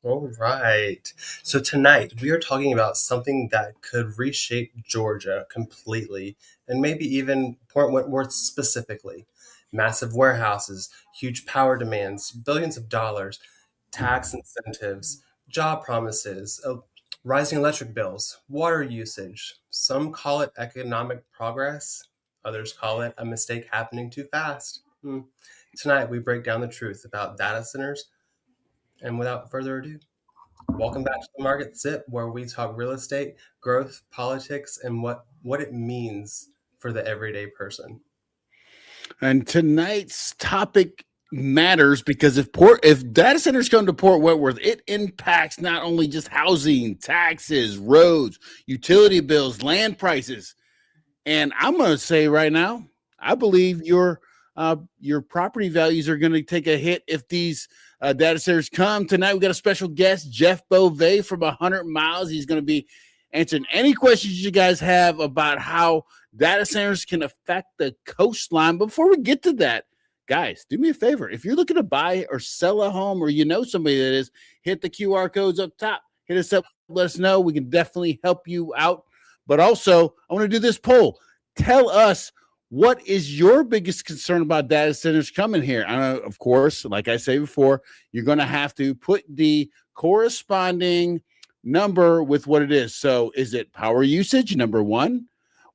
All right. So tonight we are talking about something that could reshape Georgia completely, and maybe even Port Wentworth specifically. Massive warehouses, huge power demands, billions of dollars, tax incentives, job promises, rising electric bills, water usage. Some call it economic progress, others call it a mistake happening too fast. Tonight we break down the truth about data centers, and without further ado, welcome back to the Market Sip, where we talk real estate, growth, politics, and what it means for the everyday person. And tonight's topic matters because if data centers come to Port Wentworth, it impacts not only just housing, taxes, roads, utility bills, land prices. And I'm going to say right now, I believe your property values are going to take a hit if these data centers come tonight. We got a special guest, Jeff Beauvais from 100 Miles. He's going to be answering any questions you guys have about how data centers can affect the coastline. Before we get to that, guys, do me a favor. If you're looking to buy or sell a home, or you know somebody that is, hit the QR codes up top. Hit us up. Let us know. We can definitely help you out. But also, I want to do this poll. Tell us, what is your biggest concern about data centers coming here? I know, of course, like I say before, you're going to have to put the corresponding number with what it is. So is it power usage, number one,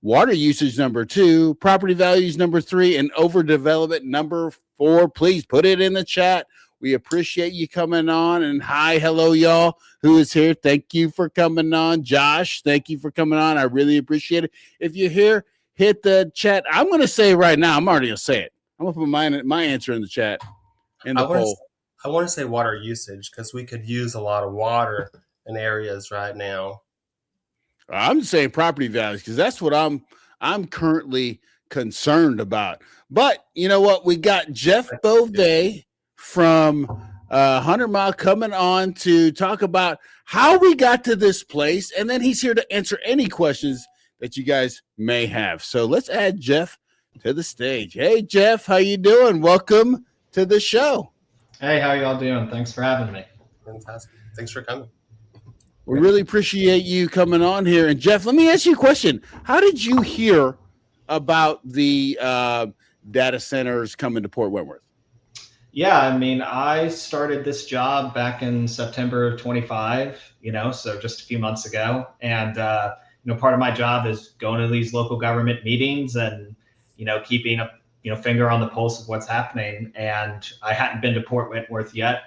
water usage, number two, property values, number three, and overdevelopment, number four? Please put it in the chat. We appreciate you coming on. And hi, hello, y'all who is here. Thank you for coming on. Josh, thank you for coming on. I really appreciate it. If you're here, hit the chat. I'm going to say right now, I'm already going to say it. I'm going to put my answer in the chat, in the poll. I want to say water usage because we could use a lot of water in areas right now. I'm saying property values because that's what I'm currently concerned about. But you know what? We got Jeff Beauvais from 100 Mile coming on to talk about how we got to this place, and then he's here to answer any questions that you guys may have. So let's add Jeff to the stage. Hey, Jeff, how you doing? Welcome to the show. Hey, how y'all doing? Thanks for having me. Fantastic. Thanks for coming. We really appreciate you coming on here. And Jeff, let me ask you a question. How did you hear about the data centers coming to Port Wentworth? Yeah, I mean, I started this job back in September of 25, so just a few months ago. And, part of my job is going to these local government meetings and, keeping a, finger on the pulse of what's happening. And I hadn't been to Port Wentworth yet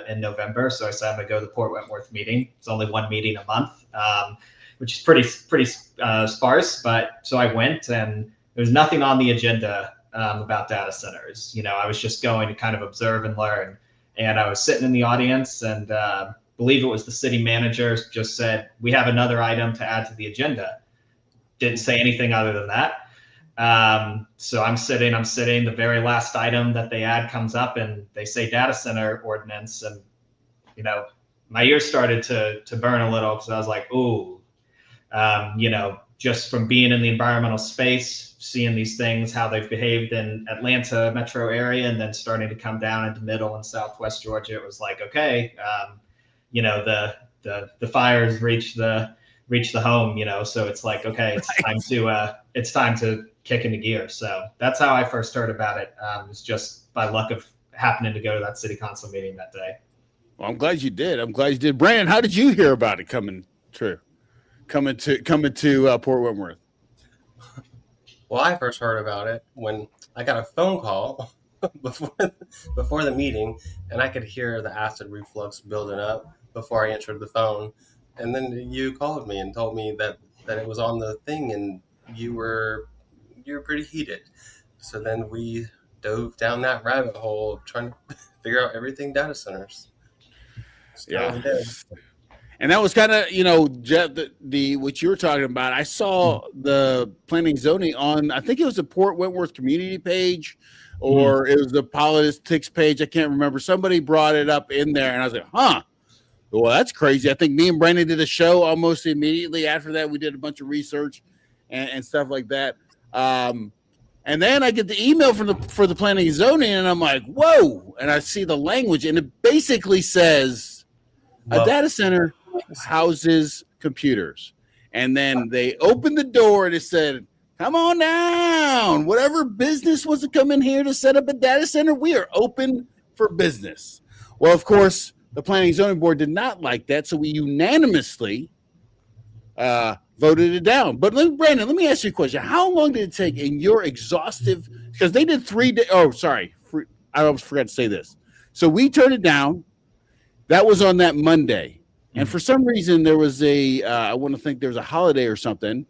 in November. So I said, I'm going to go to the Port Wentworth meeting. It's only one meeting a month, which is pretty sparse. But so I went, and there was nothing on the agenda about data centers. I was just going to kind of observe and learn. And I was sitting in the audience, and believe it was the city manager just said, we have another item to add to the agenda. Didn't say anything other than that. So I'm sitting, the very last item that they add comes up, and they say data center ordinance. And, my ears started to burn a little because I was like, ooh, just from being in the environmental space, seeing these things, how they've behaved in Atlanta metro area, and then starting to come down into middle and southwest Georgia, it was like, okay, the fires reach the home, so it's like, okay, it's time to kick into gear. So that's how I first heard about it. It was just by luck of happening to go to that city council meeting that day. Well, I'm glad you did. Brandon, how did you hear about it coming to Port Wentworth? Well, I first heard about it when I got a phone call before the meeting, and I could hear the acid reflux building up before I answered the phone. And then you called me and told me that it was on the thing, and you were pretty heated. So then we dove down that rabbit hole trying to figure out everything data centers. Yeah. And that was kind of, Jeff, the what you were talking about. I saw the planning zoning on, I think it was the Port Wentworth community page, or it was the politics page. I can't remember. Somebody brought it up in there, and I was like, huh. Well, that's crazy. I think me and Brandon did a show almost immediately after that. We did a bunch of research and stuff like that. And then I get the email for the planning and zoning, and I'm like, whoa. And I see the language, and it basically says A Well, data center houses computers. And then they opened the door and it said, come on down. Whatever business wants to come in here to set up a data center, we are open for business. Well, of course, the Planning and Zoning Board did not like that. So we unanimously voted it down. But Brandon, let me ask you a question. How long did it take in your exhaustive, because they did 3 days. Oh, sorry. I almost forgot to say this. So we turned it down. That was on that Monday. And for some reason, there was I want to think there was a holiday or something.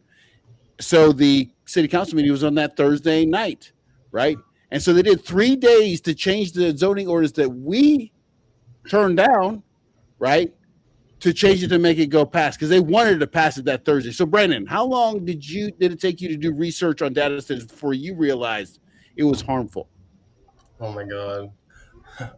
So the city council meeting was on that Thursday night, right? And so they did 3 days to change the zoning ordinance that we turned down, right? To change it to make it go past, because they wanted to pass it that Thursday. So Brandon, how long did it take you to do research on data centers before you realized it was harmful? oh my God.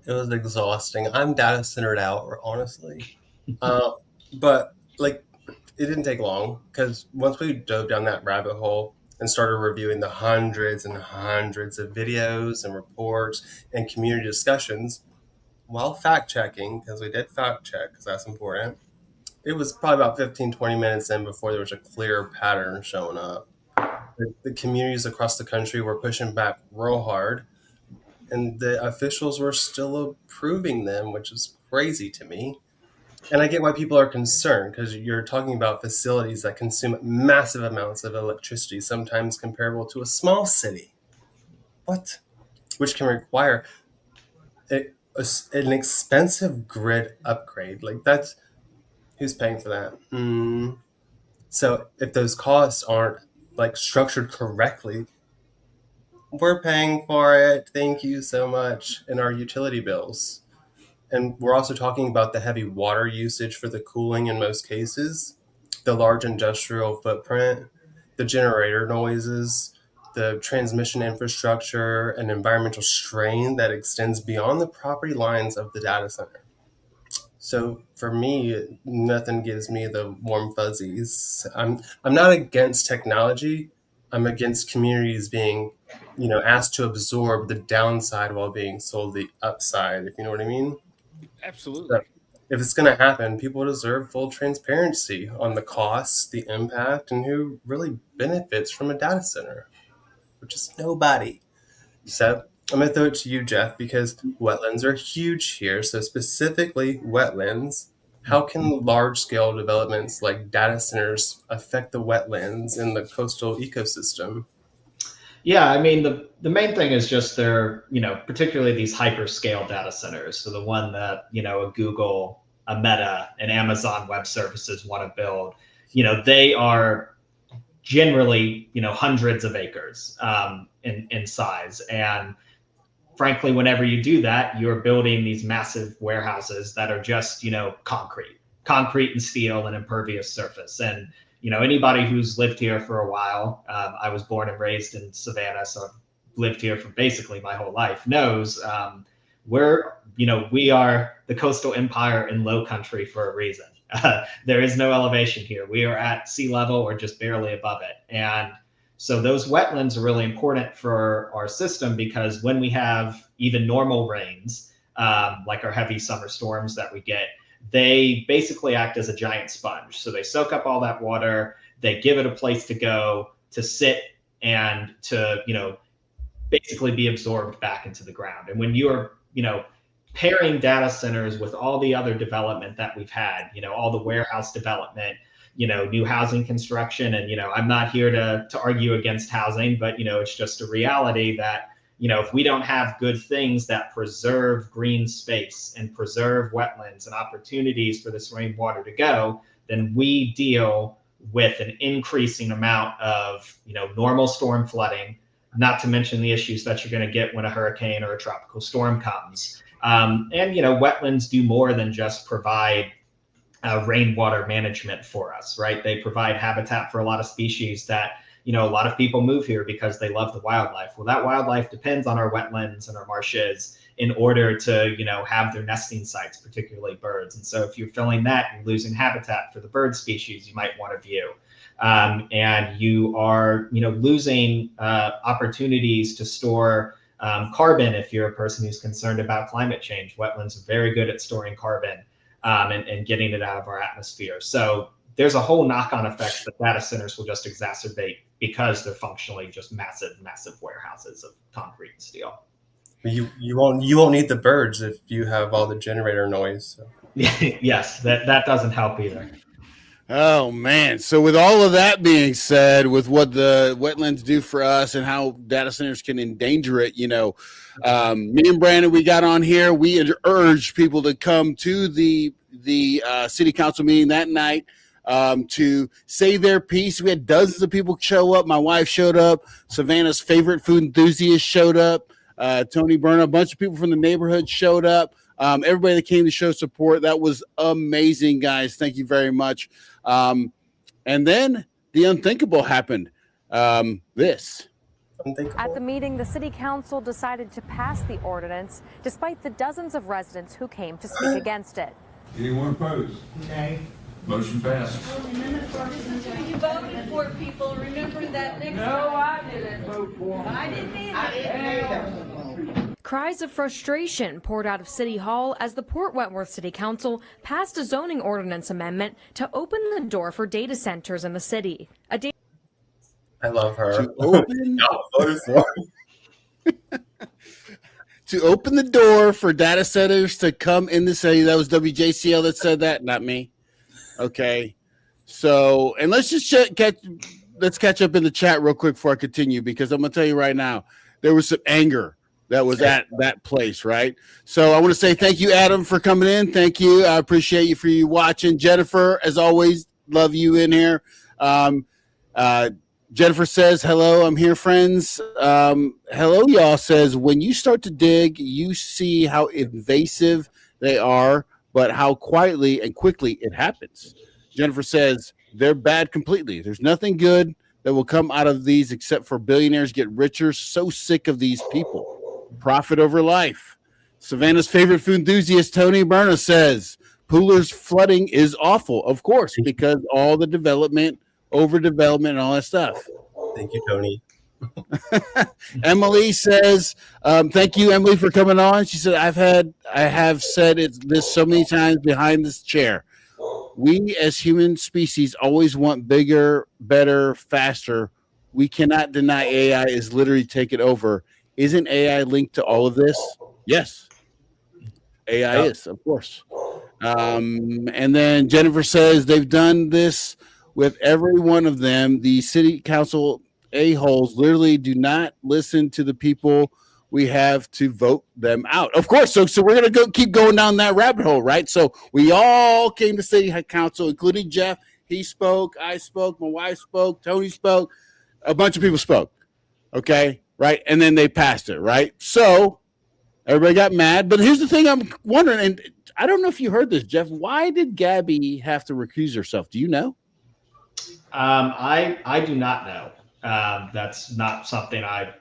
It was exhausting. I'm data centered out, honestly. Uh, but like, it didn't take long because once we dove down that rabbit hole and started reviewing the hundreds and hundreds of videos and reports and community discussions while fact checking, because we did fact check, because that's important, it was probably about 15, 20 minutes in before there was a clear pattern showing up. The communities across the country were pushing back real hard, and the officials were still approving them, which is crazy to me. And I get why people are concerned because you're talking about facilities that consume massive amounts of electricity, sometimes comparable to a small city. What? Which can require an expensive grid upgrade. Like, that's who's paying for that? So if those costs aren't like structured correctly, we're paying for it. Thank you so much in our utility bills. And we're also talking about the heavy water usage for the cooling in most cases, the large industrial footprint, the generator noises, the transmission infrastructure, and environmental strain that extends beyond the property lines of the data center. So for me, nothing gives me the warm fuzzies. I'm not against technology. I'm against communities being, asked to absorb the downside while being sold the upside, if you know what I mean. So Absolutely. if it's going to happen, people deserve full transparency on the costs, the impact, and who really benefits from a data center, which is nobody. So I'm going to throw it to you, Jeff, because wetlands are huge here. So specifically wetlands, how can large scale developments like data centers affect the wetlands in the coastal ecosystem? Yeah, I mean the main thing is just they're, particularly these hyperscale data centers. So the one that, a Google, a Meta, and Amazon Web Services want to build, they are generally, hundreds of acres in size. And frankly, whenever you do that, you're building these massive warehouses that are just, concrete and steel and impervious surface. And anybody who's lived here for a while, I was born and raised in Savannah, so I've lived here for basically my whole life, knows we are the coastal empire in low country for a reason. There is no elevation here. We are at sea level or just barely above it. And so those wetlands are really important for our system because when we have even normal rains, like our heavy summer storms that we get, they basically act as a giant sponge. So they soak up all that water, they give it a place to go, to sit, and to, basically be absorbed back into the ground. And when you're, pairing data centers with all the other development that we've had, all the warehouse development, new housing construction. And, I'm not here to argue against housing, but, it's just a reality that, if we don't have good things that preserve green space and preserve wetlands and opportunities for this rainwater to go, then we deal with an increasing amount of, normal storm flooding, not to mention the issues that you're going to get when a hurricane or a tropical storm comes. And, wetlands do more than just provide rainwater management for us, right? They provide habitat for a lot of species that, a lot of people move here because they love the wildlife. Well, that wildlife depends on our wetlands and our marshes in order to, have their nesting sites, particularly birds. And so if you're filling that, you're losing habitat for the bird species you might want to view. And you are, losing opportunities to store carbon if you're a person who's concerned about climate change. Wetlands are very good at storing carbon. and getting it out of our atmosphere. So there's a whole knock-on effect that data centers will just exacerbate because they're functionally just massive warehouses of concrete and steel. You won't need the birds if you have all the generator noise. So. Yes, that doesn't help either. Oh man! So with all of that being said, with what the wetlands do for us and how data centers can endanger it, me and Brandon, we got on here. We urged people to come to the city council meeting that night to say their piece. We had dozens of people show up. My wife showed up. Savannah's favorite food enthusiast showed up. Tony Berna, a bunch of people from the neighborhood showed up. Everybody that came to show support, that was amazing, guys. Thank you very much. And then the unthinkable happened. This. At the meeting, the city council decided to pass the ordinance despite the dozens of residents who came to speak against it. Anyone opposed? Nay. Motion passed. You voted for people. Remember that next time. No, I didn't vote for them. I didn't either. Cries of frustration poured out of City Hall as the Port Wentworth City Council passed a zoning ordinance amendment to open the door for data centers in the city. I love her. To open the door for data centers to come in the city. That was WJCL that said that, not me. Okay. So, and let's just catch up in the chat real quick before I continue, because I'm going to tell you right now, there was some anger that was at that place, right? So I want to say thank you, Adam, for coming in. Thank you. I appreciate you for you watching. Jennifer, as always, love you in here. Jennifer says, hello, I'm here, friends. Hello, y'all says, when you start to dig, you see how invasive they are, but how quietly and quickly it happens. Jennifer says, they're bad completely. There's nothing good that will come out of these except for billionaires get richer. So sick of these people. Profit over life. Savannah's favorite food enthusiast, Tony Berna, says, Pooler's flooding is awful, of course, because all the development, overdevelopment, and all that stuff. Thank you, Tony. Emily says, thank you, Emily, for coming on. She said, I have said this so many times behind this chair. We as human species always want bigger, better, faster. We cannot deny AI is literally taking over. Isn't AI linked to all of this? Yes. AI is, of course. And then Jennifer says they've done this with every one of them. The city council a-holes literally do not listen to the people. We have to vote them out. Of course. So we're going to keep going down that rabbit hole, right? So we all came to city council, including Jeff. He spoke. I spoke. My wife spoke. Tony spoke. A bunch of people spoke. Okay. Right. And then they passed it. Right. So everybody got mad. But here's the thing I'm wondering, and I don't know if you heard this, Jeff. Why did Gabby have to recuse herself? Do you know? I do not know. That's not something I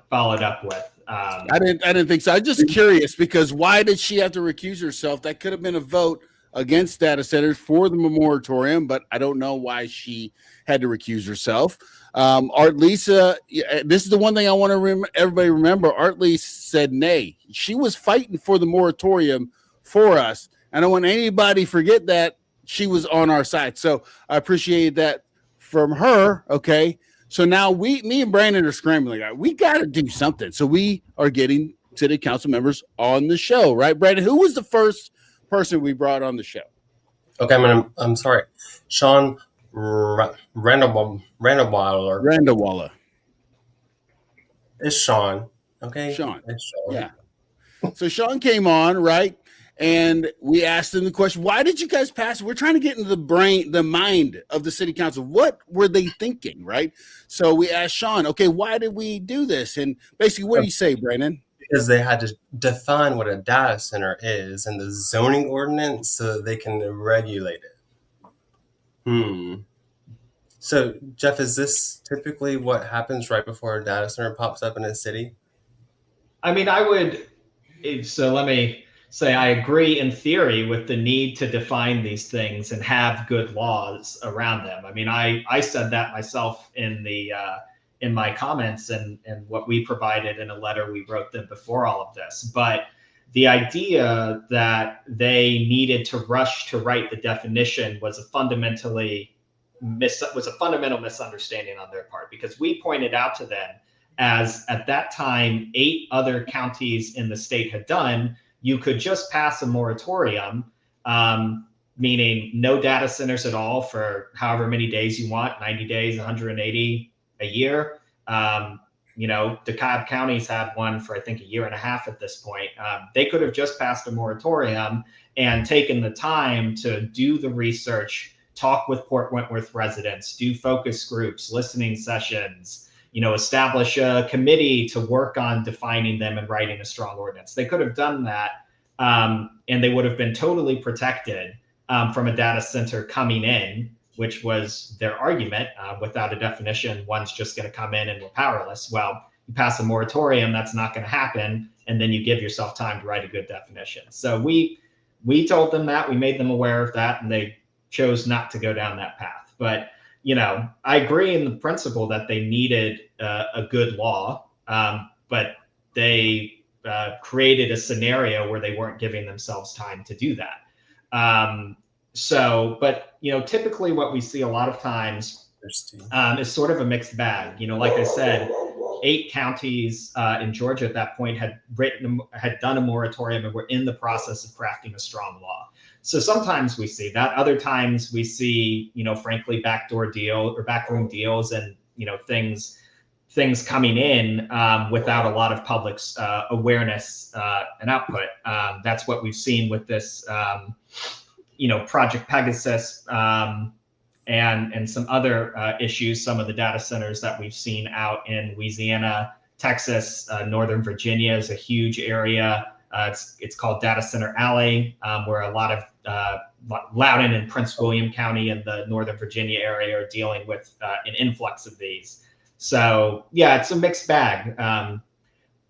followed up with. I didn't think so. I'm just curious, because why did she have to recuse herself? That could have been a vote against data centers for the moratorium, but I don't know why she had to recuse herself. Art Lisa, this is the one thing I want to everybody remember. Art Lisa said nay. She was fighting for the moratorium for us. I don't want anybody forget that she was on our side. So I appreciate that from her. Okay. So now me and Brandon are scrambling. We got to do something. So we are getting city council members on the show, right? Brandon, who was the first person we brought on the show? Okay, I'm sorry. Sean Randallwaller. It's Sean. Okay. Sean. It's Sean. Yeah. So Sean came on, right? And we asked him the question, why did you guys pass? We're trying to get into the mind of the city council. What were they thinking, right? So we asked Sean, okay, why did we do this? And basically, what do you say, Brandon? Because they had to define what a data center is in the zoning ordinance so they can regulate it. So, Jeff, is this typically what happens right before a data center pops up in a city? I mean, let me say I agree in theory with the need to define these things and have good laws around them. I mean, I said that myself in my comments and what we provided in a letter we wrote them before all of this. But the idea that they needed to rush to write the definition was a fundamental misunderstanding on their part, because we pointed out to them, as at that time 8 other counties in the state had done, you could just pass a moratorium, meaning no data centers at all for however many days you want, 90 days, 180, a year. DeKalb County's had one for, I think, 1.5 years at this point. They could have just passed a moratorium and taken the time to do the research, talk with Port Wentworth residents, do focus groups, listening sessions, establish a committee to work on defining them and writing a strong ordinance. They could have done that, and they would have been totally protected from a data center coming in, which was their argument. Without a definition, one's just going to come in and we're powerless. Well, you pass a moratorium, that's not going to happen, and then you give yourself time to write a good definition. So we told them that, we made them aware of that, and they chose not to go down that path. But I agree in the principle that they needed a good law, but they created a scenario where they weren't giving themselves time to do that. But typically what we see a lot of times is sort of a mixed bag. Like I said, 8 counties in Georgia at that point had done a moratorium and were in the process of crafting a strong law. So sometimes we see that. Other times we see, frankly, backdoor deal or backroom deals, and things coming in without a lot of public's awareness and output. That's what we've seen with this, Project Pegasus, and some other issues. Some of the data centers that we've seen out in Louisiana, Texas, Northern Virginia is a huge area. It's called Data Center Alley, where a lot of Loudoun and Prince William County in the Northern Virginia area are dealing with an influx of these. So yeah, it's a mixed bag.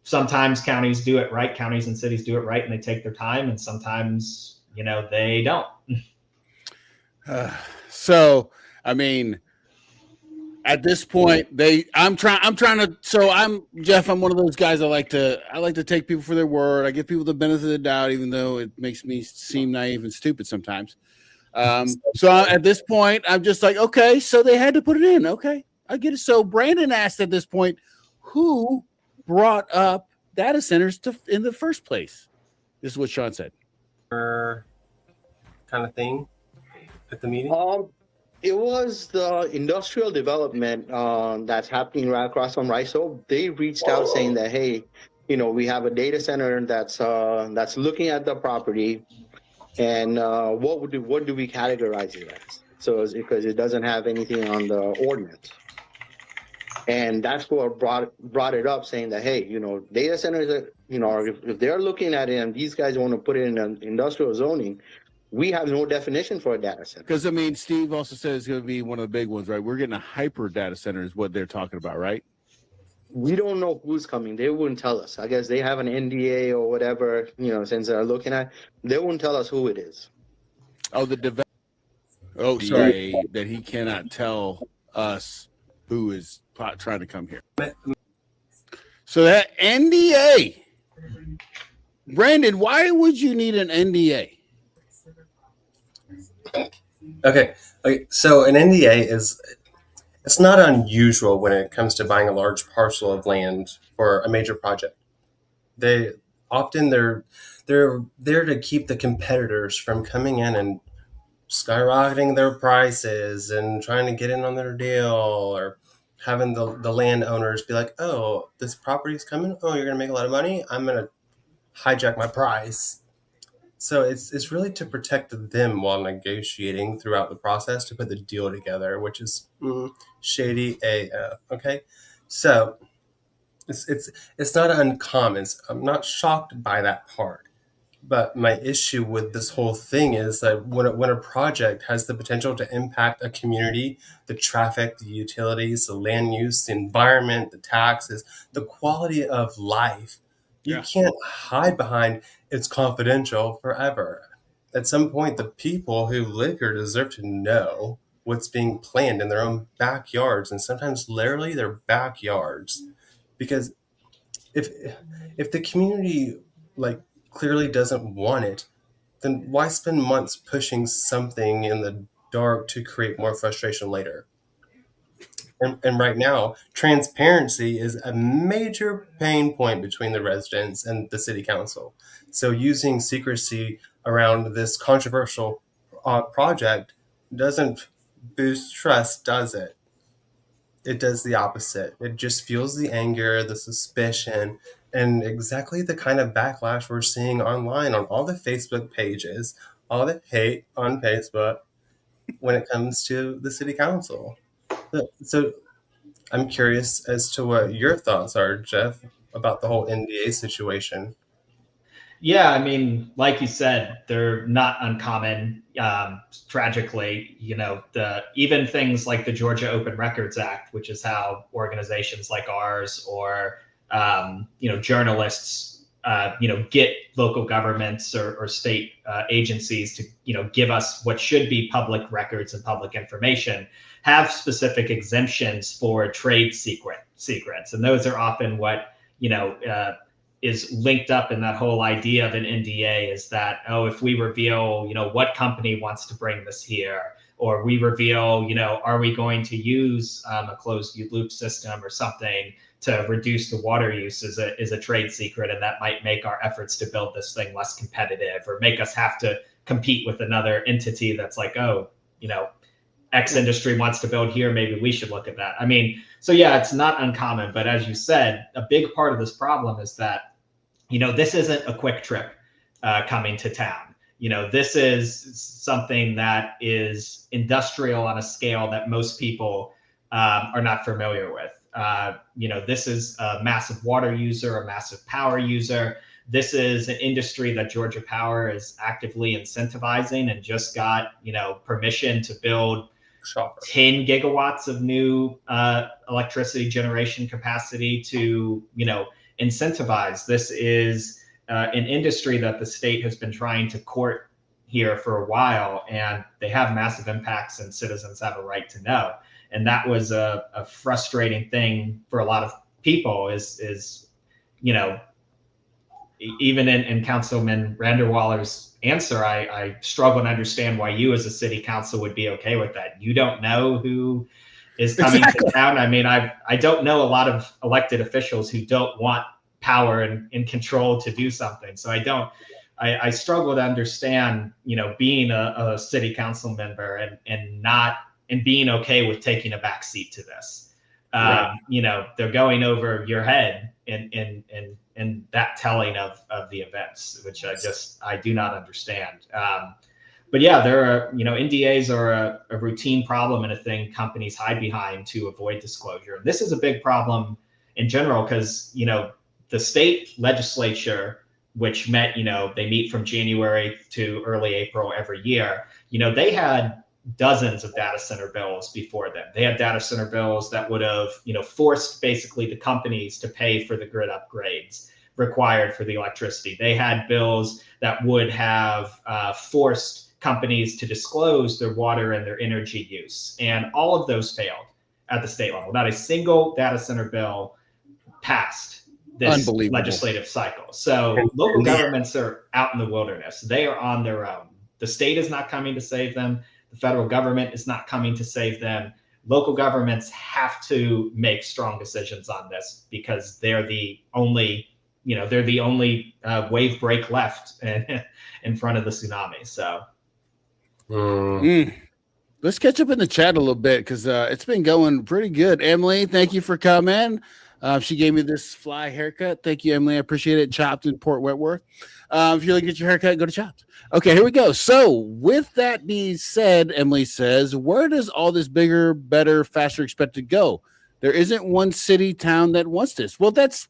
Sometimes counties do it right, counties and cities do it right, and they take their time, and sometimes they don't. So, I mean, at this point, I'm Jeff. I'm one of those guys. I like to take people for their word. I give people the benefit of the doubt, even though it makes me seem naive and stupid sometimes. So at this point, I'm just like, okay, so they had to put it in. Okay, I get it. So Brandon asked at this point, who brought up data centers in the first place? This is what Sean said. Kind of thing at the meeting? It was the industrial development that's happening right across from RISO. They reached out saying that, hey, we have a data center that's looking at the property, and what do we categorize it as? So it's because it doesn't have anything on the ordinance. And that's what brought it up, saying that, hey, data centers, if they're looking at it and these guys want to put it in an industrial zoning, we have no definition for a data center. Because, Steve also said it's going to be one of the big ones, right? We're getting a hyper data center is what they're talking about, right? We don't know who's coming. They wouldn't tell us. I guess they have an NDA or whatever, since they're looking at, they wouldn't tell us who it is. Oh, sorry, that he cannot tell us who is trying to come here. So that NDA, Brandon, why would you need an NDA? Okay. So an NDA it's not unusual when it comes to buying a large parcel of land for a major project. They're there to keep the competitors from coming in and skyrocketing their prices and trying to get in on their deal, or having the landowners be like, oh, this property's coming. Oh, you're going to make a lot of money. I'm going to hijack my price. So it's really to protect them while negotiating throughout the process to put the deal together, which is shady AF. Okay, so it's not uncommon. I'm not shocked by that part, but my issue with this whole thing is that when a project has the potential to impact a community, the traffic, the utilities, the land use, the environment, the taxes, the quality of life. You can't hide behind it's confidential forever. At some point, the people who live here deserve to know what's being planned in their own backyards, and sometimes literally their backyards. Because if the community clearly doesn't want it, then why spend months pushing something in the dark to create more frustration later? And right now, transparency is a major pain point between the residents and the city council. So using secrecy around this controversial project doesn't boost trust, does it? It does the opposite. It just fuels the anger, the suspicion, and exactly the kind of backlash we're seeing online on all the Facebook pages, all the hate on Facebook when it comes to the city council. So I'm curious as to what your thoughts are, Jeff, about the whole NDA situation. Yeah, I mean, like you said, they're not uncommon. Tragically, even things like the Georgia Open Records Act, which is how organizations like ours or journalists, get local governments or state agencies to give us what should be public records and public information, have specific exemptions for trade secrets, and those are often what is linked up in that whole idea of an NDA is that, oh, if we reveal, what company wants to bring this here, or we reveal, are we going to use a closed loop system or something to reduce the water use is a trade secret. And that might make our efforts to build this thing less competitive or make us have to compete with another entity that's like, oh, X industry wants to build here, maybe we should look at that. I mean, so yeah, it's not uncommon, but as you said, a big part of this problem is that, this isn't a quick trip coming to town. This is something that is industrial on a scale that most people are not familiar with. This is a massive water user, a massive power user. This is an industry that Georgia Power is actively incentivizing and just got, permission to build 10 gigawatts of new electricity generation capacity to, incentivize. This is an industry that the state has been trying to court here for a while, and they have massive impacts and citizens have a right to know. And that was a frustrating thing for a lot of people is even in Councilman Randerwaller's answer, I struggle to understand why you as a city council would be okay with that. You don't know who is coming to town. I mean, I don't know a lot of elected officials who don't want power and control to do something. So I struggle to understand, being a city council member and being okay with taking a back seat to this. Right. They're going over your head and that telling of the events, which I do not understand. But yeah, there are, NDAs are a routine problem and a thing companies hide behind to avoid disclosure. And this is a big problem in general because, the state legislature, which met, they meet from January to early April every year, they had dozens of data center bills before them. They had data center bills that would have, forced basically the companies to pay for the grid upgrades required for the electricity. They had bills that would have forced companies to disclose their water and their energy use. And all of those failed at the state level. Not a single data center bill passed this legislative cycle. So local governments are out in the wilderness. They are on their own. The state is not coming to save them. The federal government is not coming to save them. Local governments have to make strong decisions on this because they're the only wave break left in front of the tsunami. So let's catch up in the chat a little bit because it's been going pretty good. Emily, thank you for coming. She gave me this fly haircut. Thank you, Emily. I appreciate it. Chopped in Port Wentworth. If you're looking to get your haircut, go to Chopped. Okay, here we go. So with that being said, Emily says, where does all this bigger, better, faster expected go? There isn't one city, town that wants this. Well, that's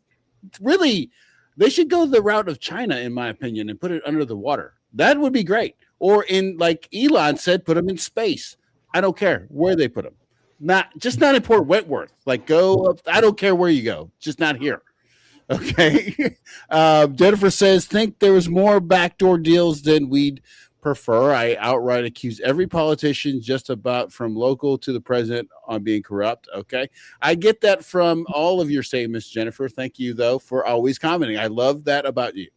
really, they should go the route of China, in my opinion, and put it under the water. That would be great. Or in, like Elon said, put them in space. I don't care where they put them. Not in Port Wentworth. Like go up, I don't care where you go, just not here. Okay. Jennifer says, think there was more backdoor deals than we'd prefer. I outright accuse every politician just about from local to the president on being corrupt. Okay. I get that from all of your statements, Jennifer. Thank you though for always commenting. I love that about you.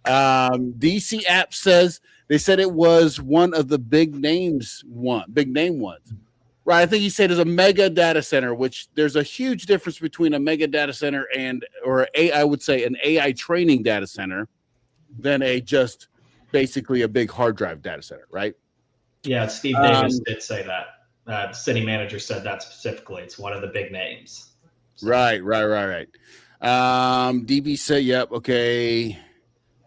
DC app says they said it was one of the big name ones. Right. I think he said it's a mega data center, which there's a huge difference between a mega data center I would say an AI training data center than just basically a big hard drive data center, right? Yeah, Steve Davis did say that. The city manager said that specifically. It's one of the big names. So. Right. DB said, yep. Okay.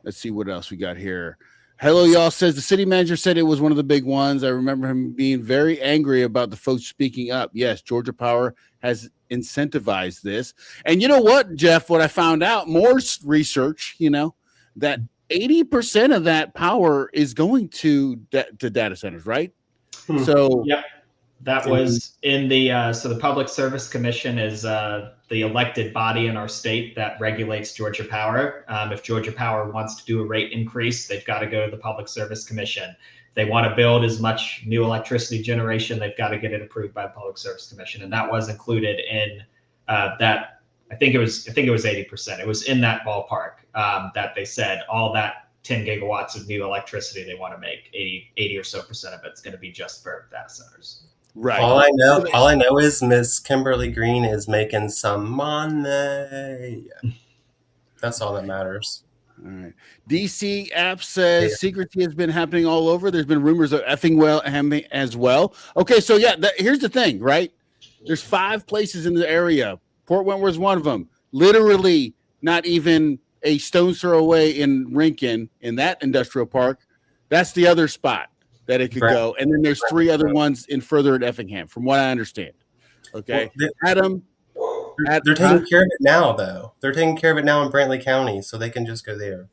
Let's see what else we got here. Hello, y'all says the city manager said it was one of the big ones. I remember him being very angry about the folks speaking up. Yes, Georgia Power has incentivized this. And you know what, Jeff, what I found out, more research, that 80% of that power is going to data centers, right? So, yep. That was in the so the Public Service Commission is the elected body in our state that regulates Georgia Power. If Georgia Power wants to do a rate increase, they've got to go to the Public Service Commission. If they want to build as much new electricity generation, they've got to get it approved by the Public Service Commission, and that was included in that. I think it was 80%. It was in that ballpark that they said all that 10 gigawatts of new electricity they want to make, 80 or so percent of it's going to be just for data centers. Right. All I know is Miss Kimberly Green is making some money. That's all that matters. All right. DC app says secrecy has been happening all over. There's been rumors of effing well as well. Okay, so yeah, here's the thing, right? There's 5 places in the area. Port Wentworth is one of them. Literally, not even a stone's throw away in Rincon in that industrial park. That's the other spot that it could go. And then there's 3 other ones in further at Effingham, from what I understand. Okay. Well, Adam. They're taking care of it now, though. They're taking care of it now in Brantley County, so they can just go there.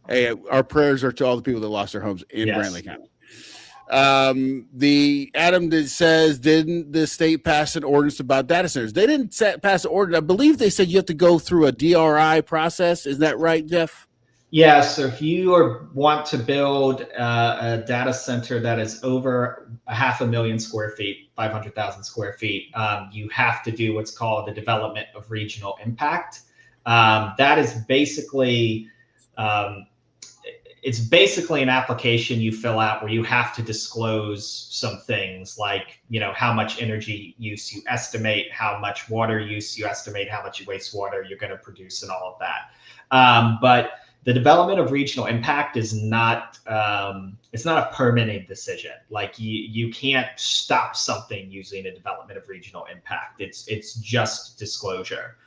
Hey, our prayers are to all the people that lost their homes in Brantley County. The Adam that says, didn't the state pass an ordinance about data centers? They didn't pass an ordinance. I believe they said you have to go through a DRI process. Is that right, Jeff? Yeah, so if you want to build a data center that is over 500,000 square feet, 500,000 square feet, you have to do what's called the development of regional impact. That is basically, it's basically an application you fill out where you have to disclose some things like, how much energy use you estimate, how much water use you estimate, how much wastewater you're going to produce, and all of that. But the development of regional impact is not, it's not a permitting decision. Like you can't stop something using a development of regional impact. It's just disclosure.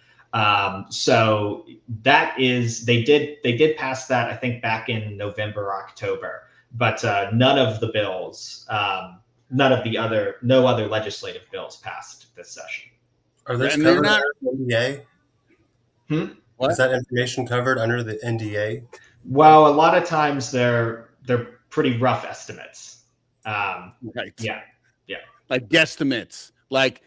So that is, they did pass that, I think, back in November or October, but none of the bills, no other legislative bills passed this session. Are those covered under the NDA? What? Is that information covered under the NDA? Well, a lot of times they're pretty rough estimates. Right. Yeah. Like guesstimates. Like,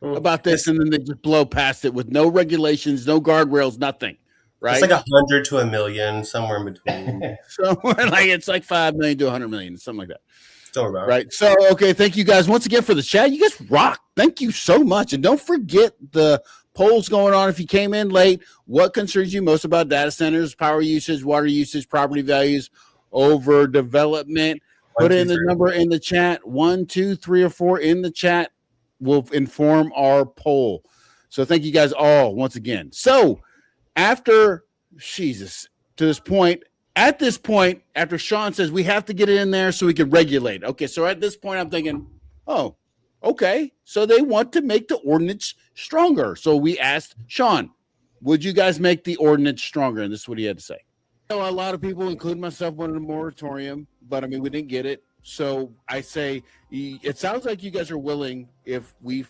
about this, and then they just blow past it with no regulations, no guardrails, nothing. Right? It's like 100 to 1 million, somewhere in between. It's like 5 million to 100 million, something like that. Still about right. So, okay, thank you guys once again for the chat. You guys rock. Thank you so much, and don't forget the polls going on. If you came in late, what concerns you most about data centers, power usage, water usage, property values over development? Put in the number in the chat. 1, 2, 3, or 4 in the chat will inform our poll. So thank you guys all once again. So after at this point, after Sean says we have to get it in there so we can regulate. Okay, so at this point I'm thinking, oh, okay, so they want to make the ordinance stronger. So we asked Sean, would you guys make the ordinance stronger? And this is what he had to say. A lot of people, including myself, wanted a moratorium, but I mean, we didn't get it. So I say, it sounds like you guys are willing, if we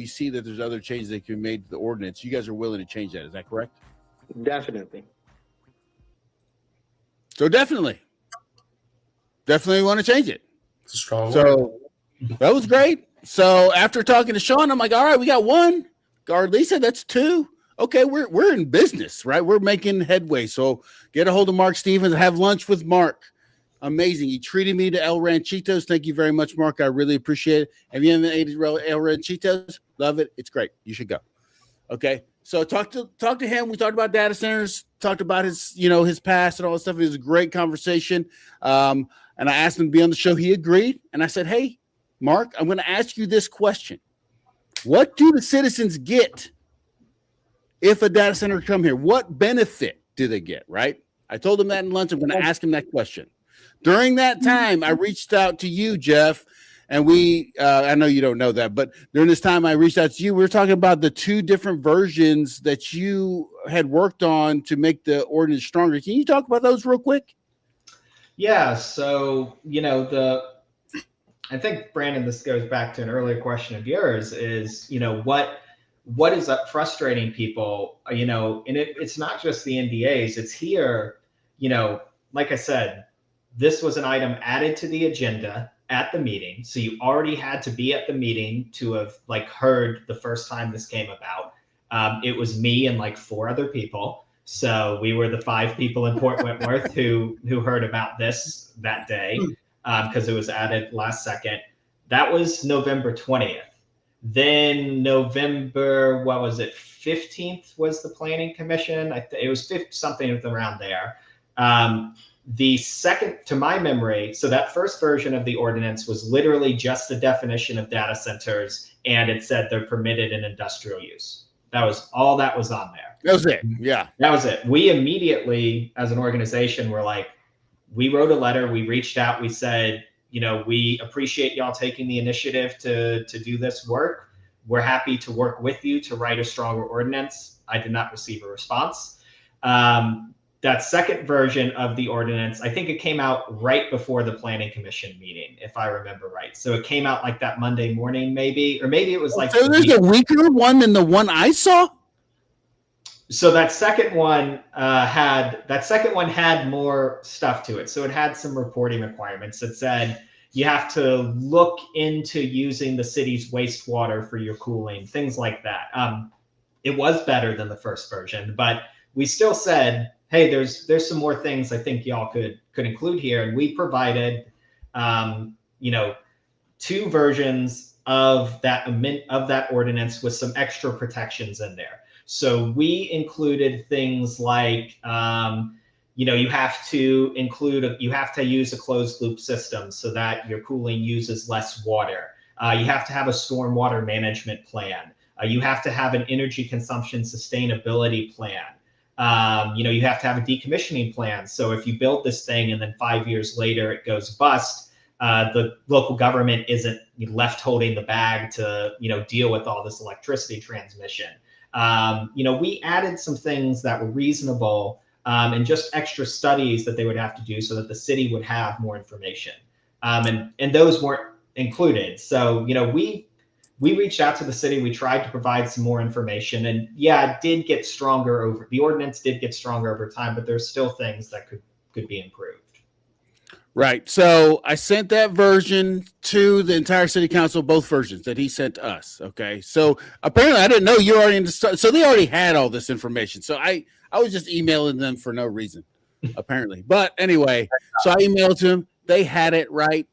see that there's other changes that can be made to the ordinance, you guys are willing to change that. Is that correct? Definitely. So definitely want to change it. It's a strong word. So that was great. So after talking to Sean, I'm like, all right, we got 1. Guard Lisa, that's 2. Okay, we're in business, right? We're making headway. So get a hold of Mark Stevens, have lunch with Mark. Amazing. He treated me to El Ranchitos. Thank you very much, Mark. I really appreciate it. Have you ever ate El Ranchitos? Love it. It's great. You should go. Okay. So talk to him. We talked about data centers, talked about his past and all that stuff. It was a great conversation. And I asked him to be on the show. He agreed. And I said, hey, Mark, I'm going to ask you this question. What do the citizens get if a data center come here? What benefit do they get, right? I told him that in lunch. I'm going to ask him that question. During that time, I reached out to you, Jeff, and we, I know you don't know that, but during this time I reached out to you. We were talking about the two different versions that you had worked on to make the ordinance stronger. Can you talk about those real quick? Yeah, so, I think, Brandon, this goes back to an earlier question of yours is, what is frustrating people, and it's not just the NDAs, it's here, like I said, this was an item added to the agenda at the meeting. So you already had to be at the meeting to have heard the first time this came about. It was me and 4 other people. So we were the 5 people in Port Wentworth who heard about this that day because it was added last second. That was November 20th. Then November, 15th was the Planning Commission. It was something around there. The second, to my memory, so that first version of the ordinance was literally just the definition of data centers, and it said they're permitted in industrial use. That was all that was on there. That was it. Yeah. That was it. We immediately, as an organization, were we wrote a letter, we reached out, we said, we appreciate y'all taking the initiative to do this work. We're happy to work with you to write a stronger ordinance. I did not receive a response. That second version of the ordinance, I think it came out right before the Planning Commission meeting, if I remember right. So it came out that Monday morning, maybe, or maybe it was So there's a weaker one than the one I saw. So that second one had more stuff to it. So it had some reporting requirements that said you have to look into using the city's wastewater for your cooling, things like that. It was better than the first version, but we still said, hey, there's some more things I think y'all could include here. And we provided, 2 versions of that ordinance with some extra protections in there. So we included things like, you have to use a closed loop system so that your cooling uses less water. You have to have a stormwater management plan. You have to have an energy consumption sustainability plan. You have to have a decommissioning plan. So if you build this thing and then 5 years later it goes bust, the local government isn't left holding the bag to, deal with all this electricity transmission. We added some things that were reasonable and just extra studies that they would have to do so that the city would have more information. And those weren't included. So, we reached out to the city. We tried to provide some more information, and it did get stronger the ordinance did get stronger over time, but there's still things that could be improved. Right. So I sent that version to the entire city council, both versions that he sent to us. Okay. So apparently I didn't know you already so they already had all this information. So I was just emailing them for no reason, apparently. But anyway, so I emailed him. They had it right.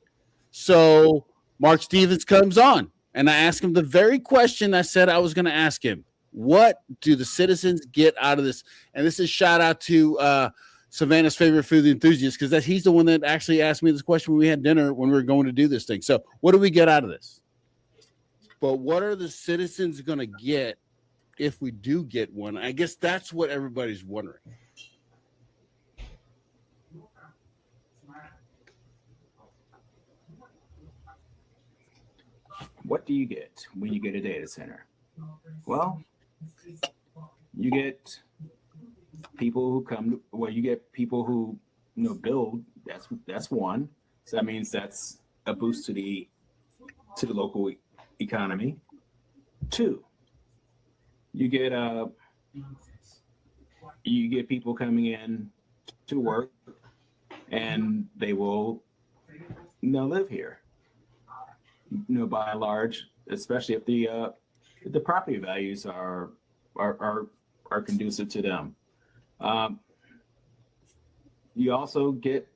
So Mark Stevens comes on. And I asked him the very question I said I was going to ask him. What do the citizens get out of this? And this is shout out to Savannah's favorite food enthusiast, because he's the one that actually asked me this question when we had dinner when we were going to do this thing. So what do we get out of this? But what are the citizens going to get if we do get one? I guess that's what everybody's wondering. What do you get when you get a data center? Well, you get people who come. Well, you get people who build. That's one. So that means that's a boost to the local economy. 2, you get people coming in to work, and they will live here. By and large, especially if the property values are conducive to them. You also get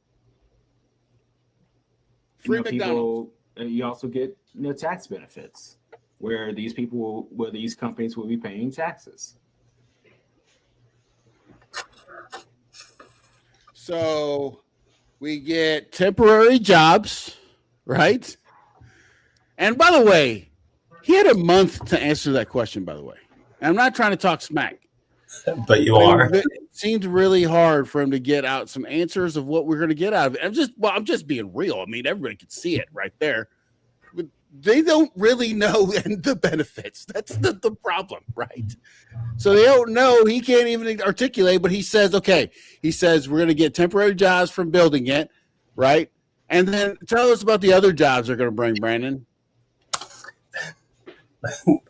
free McDonald's. You also get tax benefits where these companies will be paying taxes. So we get temporary jobs, right? And by the way, he had a month to answer that question, by the way. And I'm not trying to talk smack. But you are. It seemed really hard for him to get out some answers of what we're going to get out of it. I'm just being real. I mean, everybody can see it right there. But they don't really know the benefits. That's the problem, right? So they don't know. He can't even articulate, but he says, okay, we're going to get temporary jobs from building it, right? And then tell us about the other jobs they're going to bring, Brandon.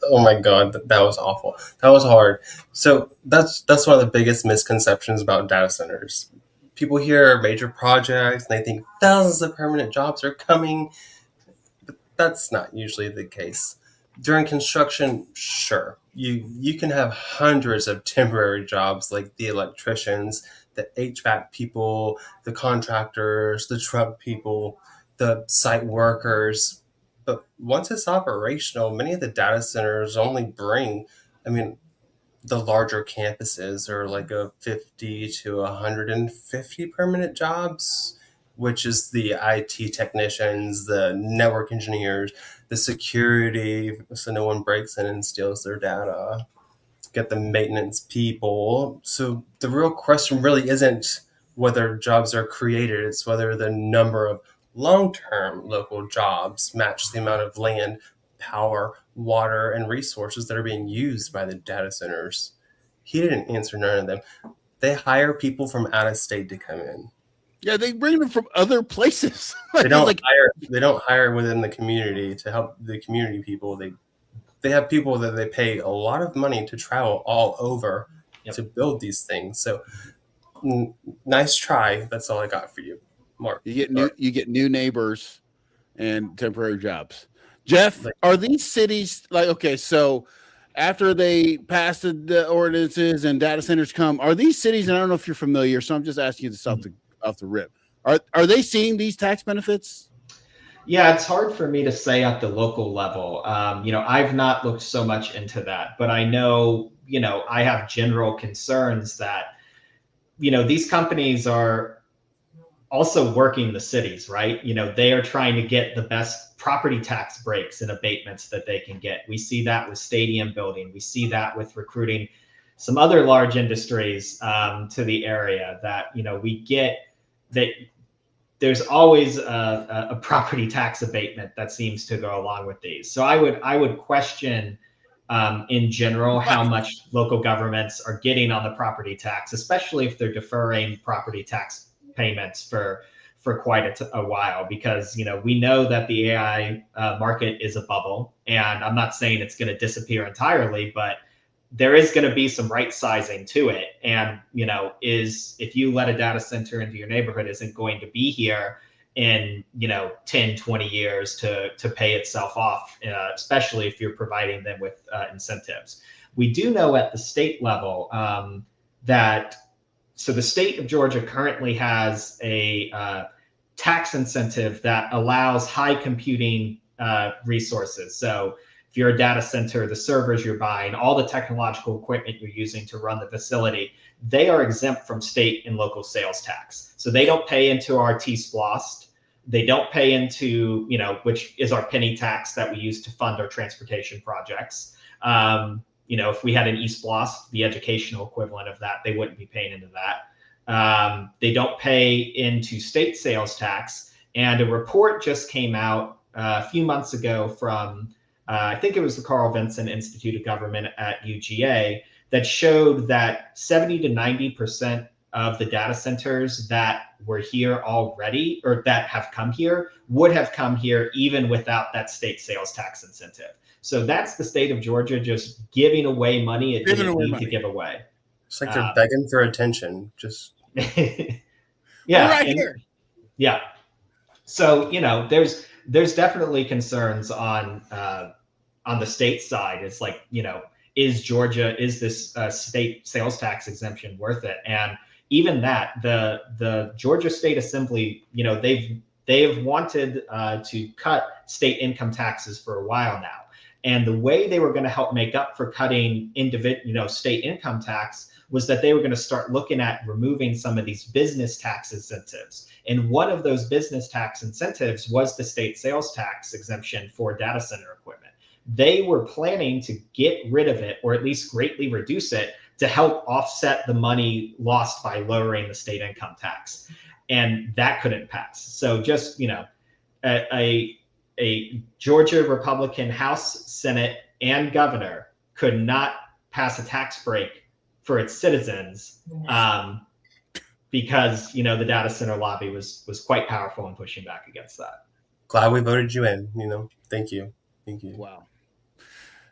Oh my God, that was awful. That was hard. So that's one of the biggest misconceptions about data centers. People hear major projects and they think thousands of permanent jobs are coming, but that's not usually the case. During construction, sure, you can have hundreds of temporary jobs like the electricians, the HVAC people, the contractors, the truck people, the site workers. But once it's operational, many of the data centers only bring, I mean, the larger campuses are like a 50 to 150 permanent jobs, which is the IT technicians, the network engineers, the security, so no one breaks in and steals their data, get the maintenance people. So the real question really isn't whether jobs are created, it's whether the number of long-term local jobs match the amount of land, power, water, and resources that are being used by the data centers. He didn't answer none of them. They hire people from out of state to come in. Yeah, they bring them from other places. They don't hire within the community to help the community people. They have people that they pay a lot of money to travel all over to build these things. So nice try. That's all I got for you, Mark. You get new neighbors and temporary jobs. Jeff, are these cities so after they pass the ordinances and data centers come, are these cities, and I don't know if you're familiar, so I'm just asking you this off the rip. Are they seeing these tax benefits? Yeah, it's hard for me to say at the local level. I've not looked so much into that, but I know, I have general concerns that, these companies are also working the cities, right? They are trying to get the best property tax breaks and abatements that they can get. We see that with stadium building. We see that with recruiting some other large industries to the area that, we get that there's always a property tax abatement that seems to go along with these. So I would question in general how much local governments are getting on the property tax, especially if they're deferring property tax payments for quite a while, because we know that the AI market is a bubble, and I'm not saying it's going to disappear entirely, but there is going to be some right sizing to it. And if you let a data center into your neighborhood, isn't going to be here in 10, 20 years to pay itself off, especially if you're providing them with incentives. We do know at the state level so the state of Georgia currently has a tax incentive that allows high computing resources. So if you're a data center, the servers you're buying, all the technological equipment you're using to run the facility, they are exempt from state and local sales tax. So they don't pay into our T-SPLOST. They don't pay into, which is our penny tax that we use to fund our transportation projects. If we had an eSPLOST, the educational equivalent of that, they wouldn't be paying into that. They don't pay into state sales tax. And a report just came out a few months ago from, I think it was the Carl Vinson Institute of Government at UGA, that showed that 70 to 90% of the data centers that were here already, or that have come here, would have come here even without that state sales tax incentive. So that's the state of Georgia just giving away money it didn't need to give away. It's like they're begging for attention. Just yeah, right here. Yeah. So there's definitely concerns on the state side. It's like, is this state sales tax exemption worth it? And even that, the Georgia State Assembly, they've wanted to cut state income taxes for a while now. And the way they were going to help make up for cutting state income tax was that they were going to start looking at removing some of these business tax incentives. And one of those business tax incentives was the state sales tax exemption for data center equipment. They were planning to get rid of it, or at least greatly reduce it, to help offset the money lost by lowering the state income tax. And that couldn't pass. So just, a Georgia Republican House, Senate, and governor could not pass a tax break for its citizens because, the data center lobby was quite powerful in pushing back against that. Glad we voted you in, Thank you. Thank you. Wow.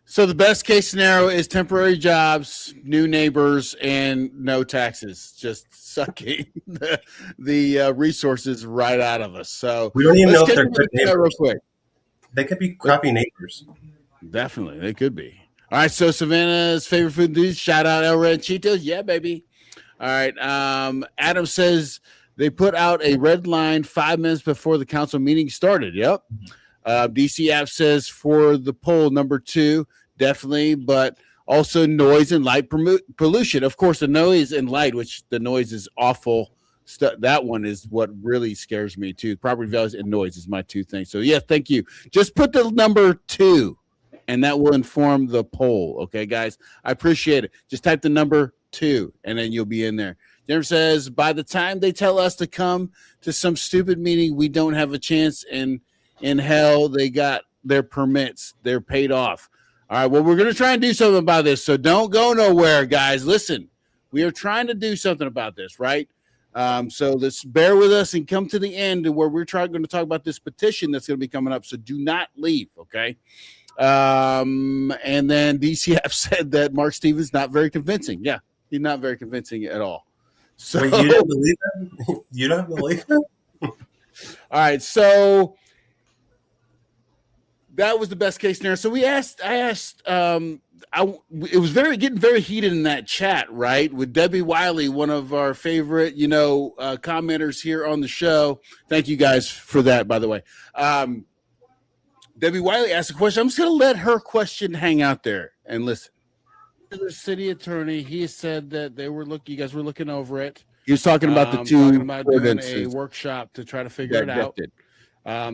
So the best case scenario is temporary jobs, new neighbors, and no taxes, just sucking the resources right out of us. So we don't even know if they're good neighbors. Real quick. They could be crappy neighbors. Definitely, they could be. All right, so Savannah's favorite food news, shout out El Ranchitos. Yeah, baby. All right, Adam says they put out a red line 5 minutes before the council meeting started. Yep. DC App says for the poll number 2, definitely, but also noise and light pollution. Of course, the noise and light, which the noise is awful. That one is what really scares me too. Property values and noise is my 2 things. So yeah, thank you. Just put the number 2, and that will inform the poll. Okay, guys, I appreciate it. Just type the number 2, and then you'll be in there. Jennifer says by the time they tell us to come to some stupid meeting, we don't have a chance. And in hell, they got their permits. They're paid off. All right, well, we're going to try and do something about this, so don't go nowhere, guys. Listen, we are trying to do something about this, right? So let's bear with us and come to the end where we're going to talk about this petition that's going to be coming up, so do not leave, okay? And then DCF said that Mark Stevens not very convincing. Yeah, he's not very convincing at all. So wait, you don't believe him? You don't believe him? All right, so that was the best case scenario. So it was getting very heated in that chat, right? With Debbie Wiley, one of our favorite, commenters here on the show. Thank you guys for that, by the way. Debbie Wiley asked a question. I'm just going to let her question hang out there and listen. The city attorney, he said that you guys were looking over it. He was talking about the 2 doing a workshop to try to figure it out.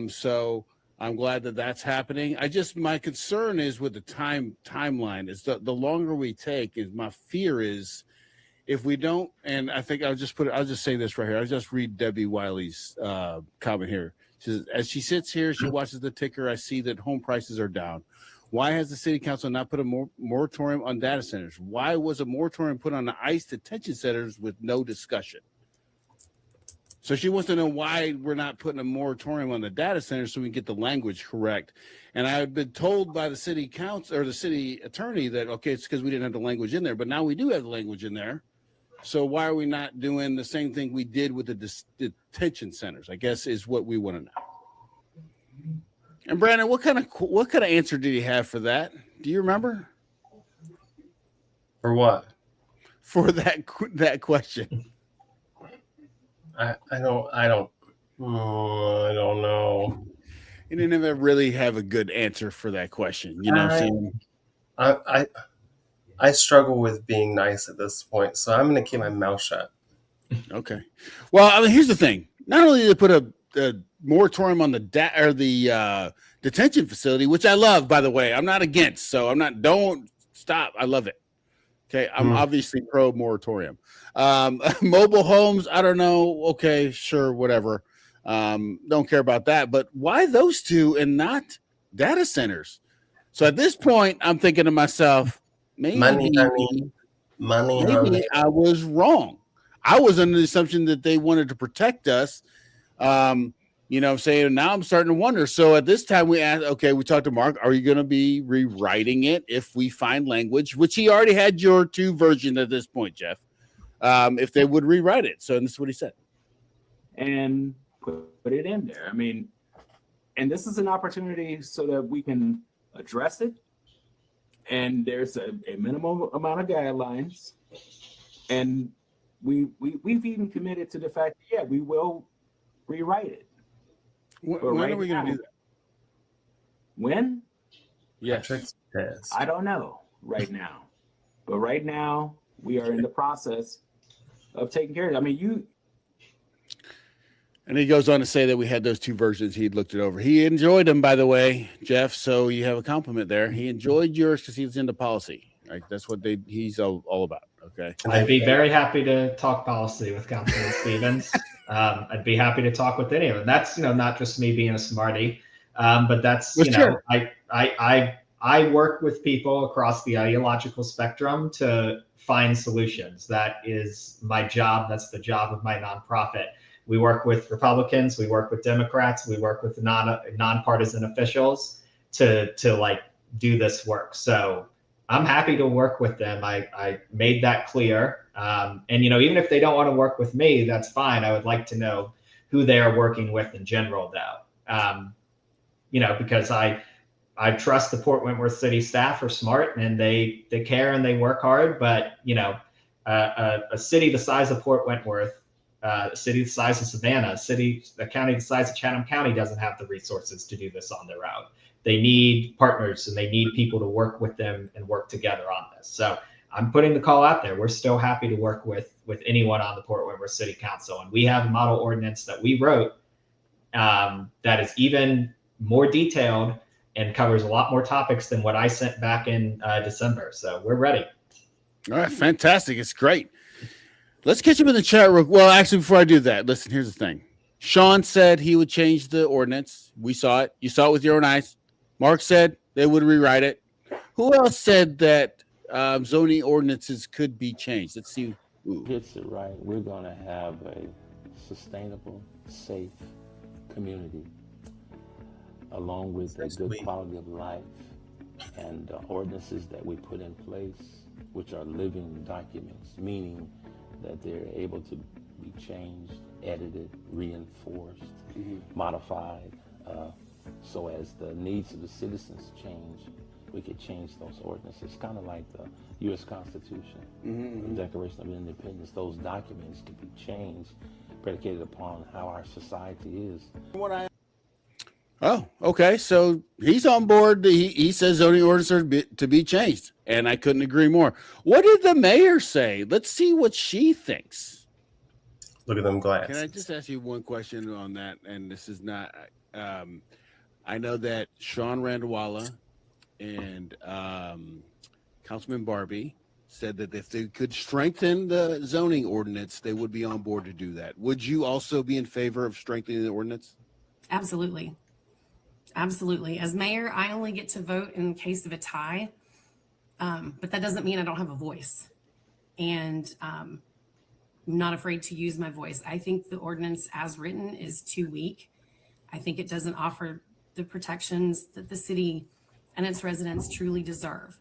So I'm glad that that's happening. My concern is with the timeline is the longer we take is my fear is if we don't, and I think I'll just say this right here. I'll just read Debbie Wiley's comment here. She says, as she sits here, she watches the ticker. I see that home prices are down. Why has the city council not put a moratorium on data centers? Why was a moratorium put on the ICE detention centers with no discussion? So she wants to know why we're not putting a moratorium on the data centers so we can get the language correct. And I've been told by the city council or the city attorney that, okay, it's because we didn't have the language in there, but now we do have the language in there. So why are we not doing the same thing we did with the detention centers, I guess is what we want to know. And Brandon, what kind of answer did he have for that? Do you remember? For what? For that question. I don't know. He didn't even really have a good answer for that question. You know what I'm saying? I struggle with being nice at this point, so I'm going to keep my mouth shut. Okay. Well, I mean, here's the thing. Not only did they put a moratorium on the detention facility, which I love, by the way. I'm not against, so don't stop. I love it. Okay, I'm obviously pro moratorium. Mobile homes, I don't know. Okay, sure, whatever. Don't care about that. But why those 2 and not data centers? So at this point, I'm thinking to myself, maybe I was wrong. I was under the assumption that they wanted to protect us. Saying now I'm starting to wonder. So at this time we talked to Mark, are you going to be rewriting it if we find language, which he already had your 2 version at this point, Jeff, if they would rewrite it. So this is what he said. And put it in there. I mean, and this is an opportunity so that we can address it. And there's a minimum amount of guidelines. And we've even committed to the fact that, we will rewrite it. When are we going to do that? When? Yes. I don't know right now. But right now, we are in the process of taking care of it. I mean, And he goes on to say that we had those two versions. He'd looked it over. He enjoyed them, by the way, Jeff. So you have a compliment there. He enjoyed yours because he was into policy. Right? That's what he's all about. Okay. I'd be very happy to talk policy with Councilman Stevens. I'd be happy to talk with any of them. That's, not just me being a smarty, but that's, I work with people across the ideological spectrum to find solutions. That is my job. That's the job of my nonprofit. We work with Republicans, we work with Democrats, we work with nonpartisan officials to like do this work. So I'm happy to work with them. I made that clear. And even if they don't want to work with me, that's fine. I would like to know who they are working with in general, though. Because I trust the Port Wentworth City staff are smart and they care and they work hard. But a city the size of Port Wentworth, a city the size of Savannah, a county the size of Chatham County doesn't have the resources to do this on their own. They need partners and they need people to work with them and work together on this. So I'm putting the call out there. We're still happy to work with anyone on the Port Wentworth City Council. And we have a model ordinance that we wrote that is even more detailed and covers a lot more topics than what I sent back in December. So we're ready. All right, fantastic. It's great. Let's catch up in the chat room. Well, actually, before I do that, listen, here's the thing. Sean said he would change the ordinance. We saw it. You saw it with your own eyes. Mark said they would rewrite it. Who else said that zoning ordinances could be changed? Let's see. Gets it right. We're going to have a sustainable, safe community, along with a good quality of life, and ordinances that we put in place, which are living documents, meaning that they're able to be changed, edited, reinforced, modified, so as the needs of the citizens change, we could change those ordinances. Kind of like the U.S. Constitution, the Declaration of Independence. Those documents could be changed, predicated upon how our society is. Oh, okay. So he's on board. He says zoning ordinances are to be changed, and I couldn't agree more. What did the mayor say? Let's see what she thinks. Look at them glass. Can I just ask you one question on that? And this is not. I know that Sean Randawala and Councilman Barbie said that if they could strengthen the zoning ordinance, they would be on board to do that. Would you also be in favor of strengthening the ordinance? Absolutely. Absolutely. As mayor, I only get to vote in case of a tie, but that doesn't mean I don't have a voice. And I'm not afraid to use my voice. I think the ordinance as written is too weak. I think it doesn't offer the protections that the city and its residents truly deserve.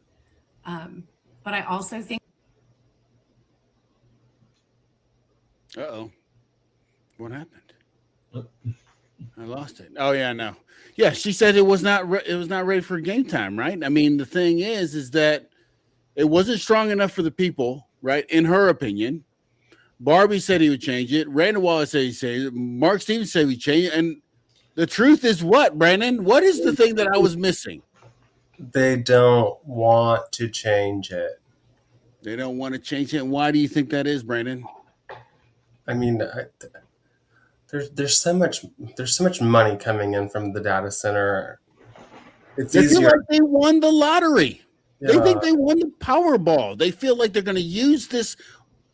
But I also think. Uh-oh. What happened? I lost it. Oh yeah, no. Yeah, she said it was not ready for game time, right? I mean, the thing is that it wasn't strong enough for the people, right? In her opinion. Barbie said he would change it. Randall Wallace said he'd change it. Mark Stevens said he'd change it. And the truth is what, Brandon? What is the thing that I was missing? They don't want to change it. They don't want to change it. And why do you think that is, Brandon? I mean, there's so much money coming in from the data center. It's they easier. feel like they won the lottery. Yeah. They think they won the Powerball. They feel like they're going to use this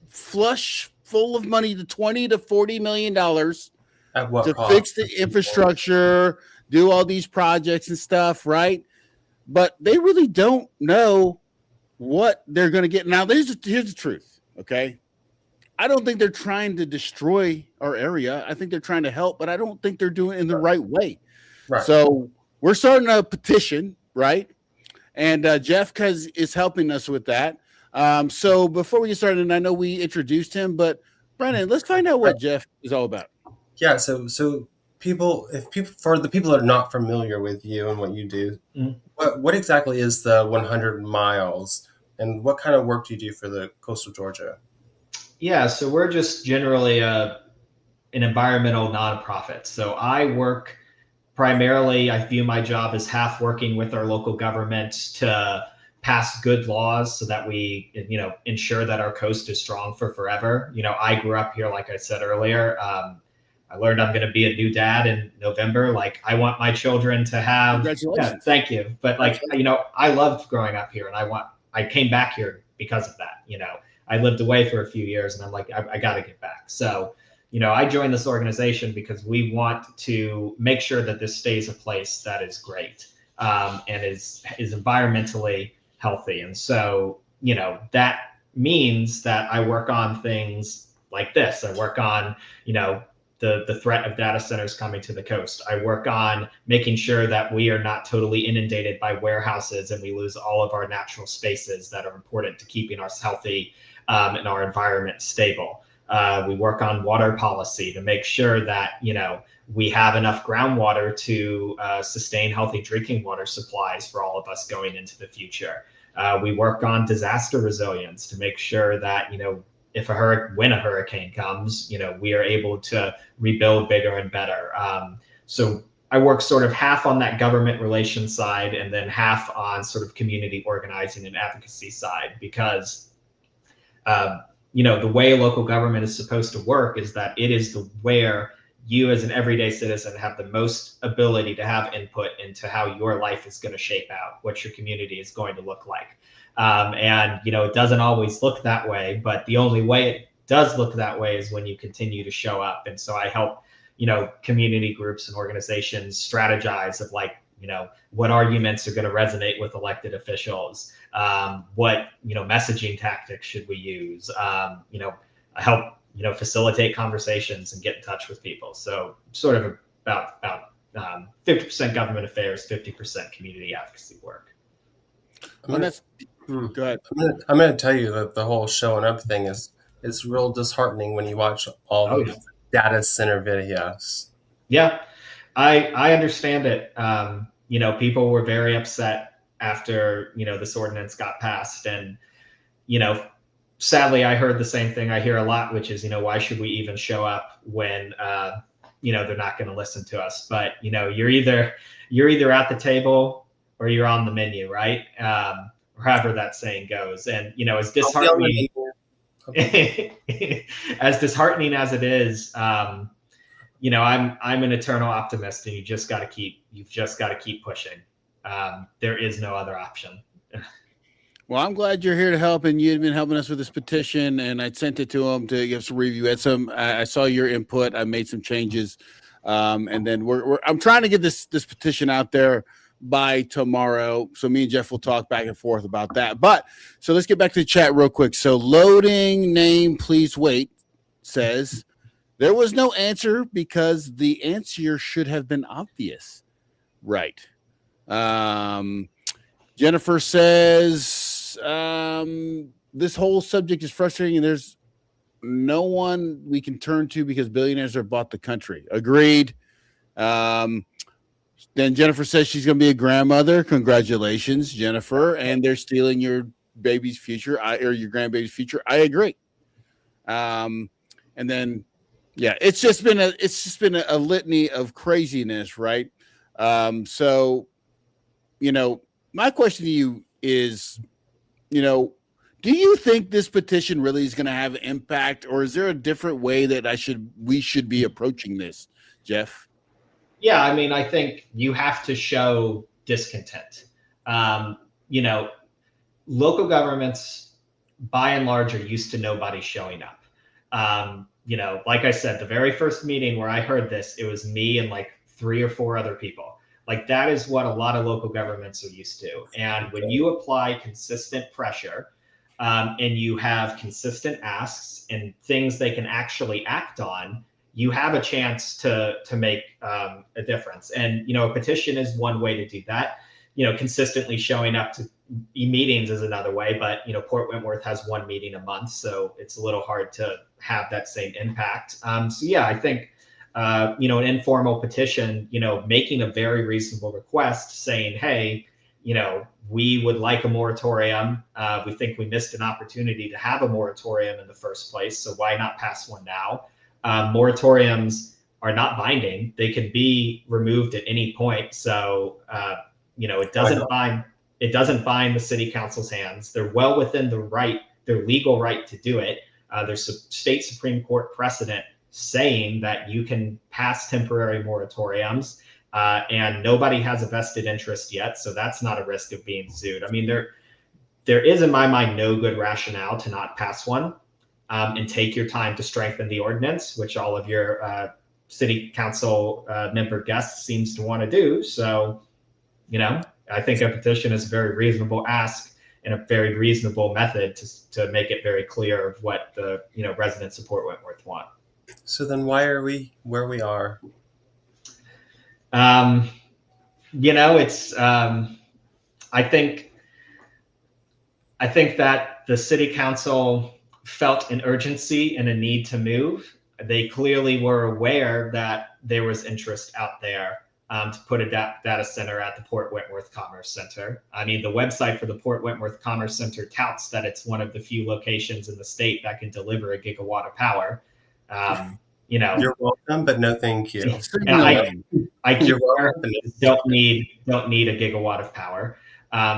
flush full of money, to $20 to $40 million, At what to cost? fix the infrastructure, do all these projects and stuff, right? But they really don't know what they're going to get. Now, here's the truth, okay? I don't think they're trying to destroy our area. I think they're trying to help, but I don't think they're doing it in the right way. Right. So we're starting a petition, right? And Jeff is helping us with that. So before we get started, and I know we introduced him, but Brandon, let's find out what Jeff is all about. Yeah. So for the people that are not familiar with you and what you do, what exactly is the 100 miles, and what kind of work do you do for the coastal Georgia? Yeah, so we're just generally an environmental nonprofit. So I work primarily, I view my job as half working with our local government to pass good laws so that we, ensure that our coast is strong for forever. I grew up here, like I said earlier. I learned I'm going to be a new dad in November. Like, I want my children to have. Congratulations. Yeah, thank you. But like, I loved growing up here, and I came back here because of that. I lived away for a few years, and I'm like, I got to get back. So, I joined this organization because we want to make sure that this stays a place that is great, and is environmentally healthy. And so, that means that I work on things like this. I work on, the threat of data centers coming to the coast. I work on making sure that we are not totally inundated by warehouses and we lose all of our natural spaces that are important to keeping us healthy, and our environment stable. We work on water policy to make sure that, we have enough groundwater to sustain healthy drinking water supplies for all of us going into the future. We work on disaster resilience to make sure that, when a hurricane comes, we are able to rebuild bigger and better. So I work sort of half on that government relations side and then half on sort of community organizing and advocacy side, because, the way local government is supposed to work is that it is where you as an everyday citizen have the most ability to have input into how your life is going to shape out, what your community is going to look like. And, it doesn't always look that way, but the only way it does look that way is when you continue to show up. And so I help, community groups and organizations strategize of like, what arguments are going to resonate with elected officials, what, messaging tactics should we use, I help, facilitate conversations and get in touch with people. So sort of about 50% government affairs, 50% community advocacy work. Go ahead. I'm going to tell you that the whole showing up thing is real disheartening when you watch all the data center videos. Yeah, I understand it. People were very upset after, this ordinance got passed. And, sadly, I heard the same thing I hear a lot, which is, why should we even show up when, they're not going to listen to us? But, you're either at the table or you're on the menu, right? Or however that saying goes. And, as disheartening, as disheartening as it is, I'm an eternal optimist, and you've just got to keep pushing. There is no other option. Well, I'm glad you're here to help, and you've been helping us with this petition, and I sent it to them to give us a review. I saw your input. I made some changes, and then I'm trying to get this petition out there by tomorrow. So me and Jeff will talk back and forth about that. But so let's get back to the chat real quick. So loading name, please wait, says there was no answer because the answer should have been obvious. Right. Jennifer says this whole subject is frustrating and there's no one we can turn to because billionaires have bought the country. Agreed. Then Jennifer says she's going to be a grandmother. Congratulations, Jennifer. And they're stealing your baby's future or your grandbaby's future. I agree. And then, yeah, it's just been a litany of craziness, right? So, my question to you is, do you think this petition really is going to have an impact, or is there a different way that we should be approaching this, Jeff? Yeah, I mean, I think you have to show discontent. Local governments, by and large, are used to nobody showing up. Like I said, the very first meeting where I heard this, it was me and like 3 or 4 other people. Like, that is what a lot of local governments are used to. And when you apply consistent pressure, and you have consistent asks and things they can actually act on, you have a chance to make a difference. And, a petition is one way to do that. Consistently showing up to meetings is another way, but, Port Wentworth has 1 meeting a month, so it's a little hard to have that same impact. So yeah, I think, an informal petition, making a very reasonable request saying, hey, we would like a moratorium. We think we missed an opportunity to have a moratorium in the first place, so why not pass one now? Moratoriums are not binding. They can be removed at any point. So, it doesn't bind. It doesn't bind the city council's hands. They're well within their legal right to do it. There's a state Supreme Court precedent saying that you can pass temporary moratoriums, and nobody has a vested interest yet, so that's not a risk of being sued. I mean, there is, in my mind, no good rationale to not pass one, and take your time to strengthen the ordinance, which all of your city council member guests seems to want to do. So, I think a petition is a very reasonable ask and a very reasonable method to make it very clear of what the residents of Port Wentworth want. So then why are we where we are? It's I think that the city council felt an urgency and a need to move. They clearly were aware that there was interest out there to put a data center at the Port Wentworth Commerce Center. I mean, the website for the Port Wentworth Commerce Center touts that it's one of the few locations in the state that can deliver a gigawatt of power. You're welcome, but no thank you. And I don't need a gigawatt of power.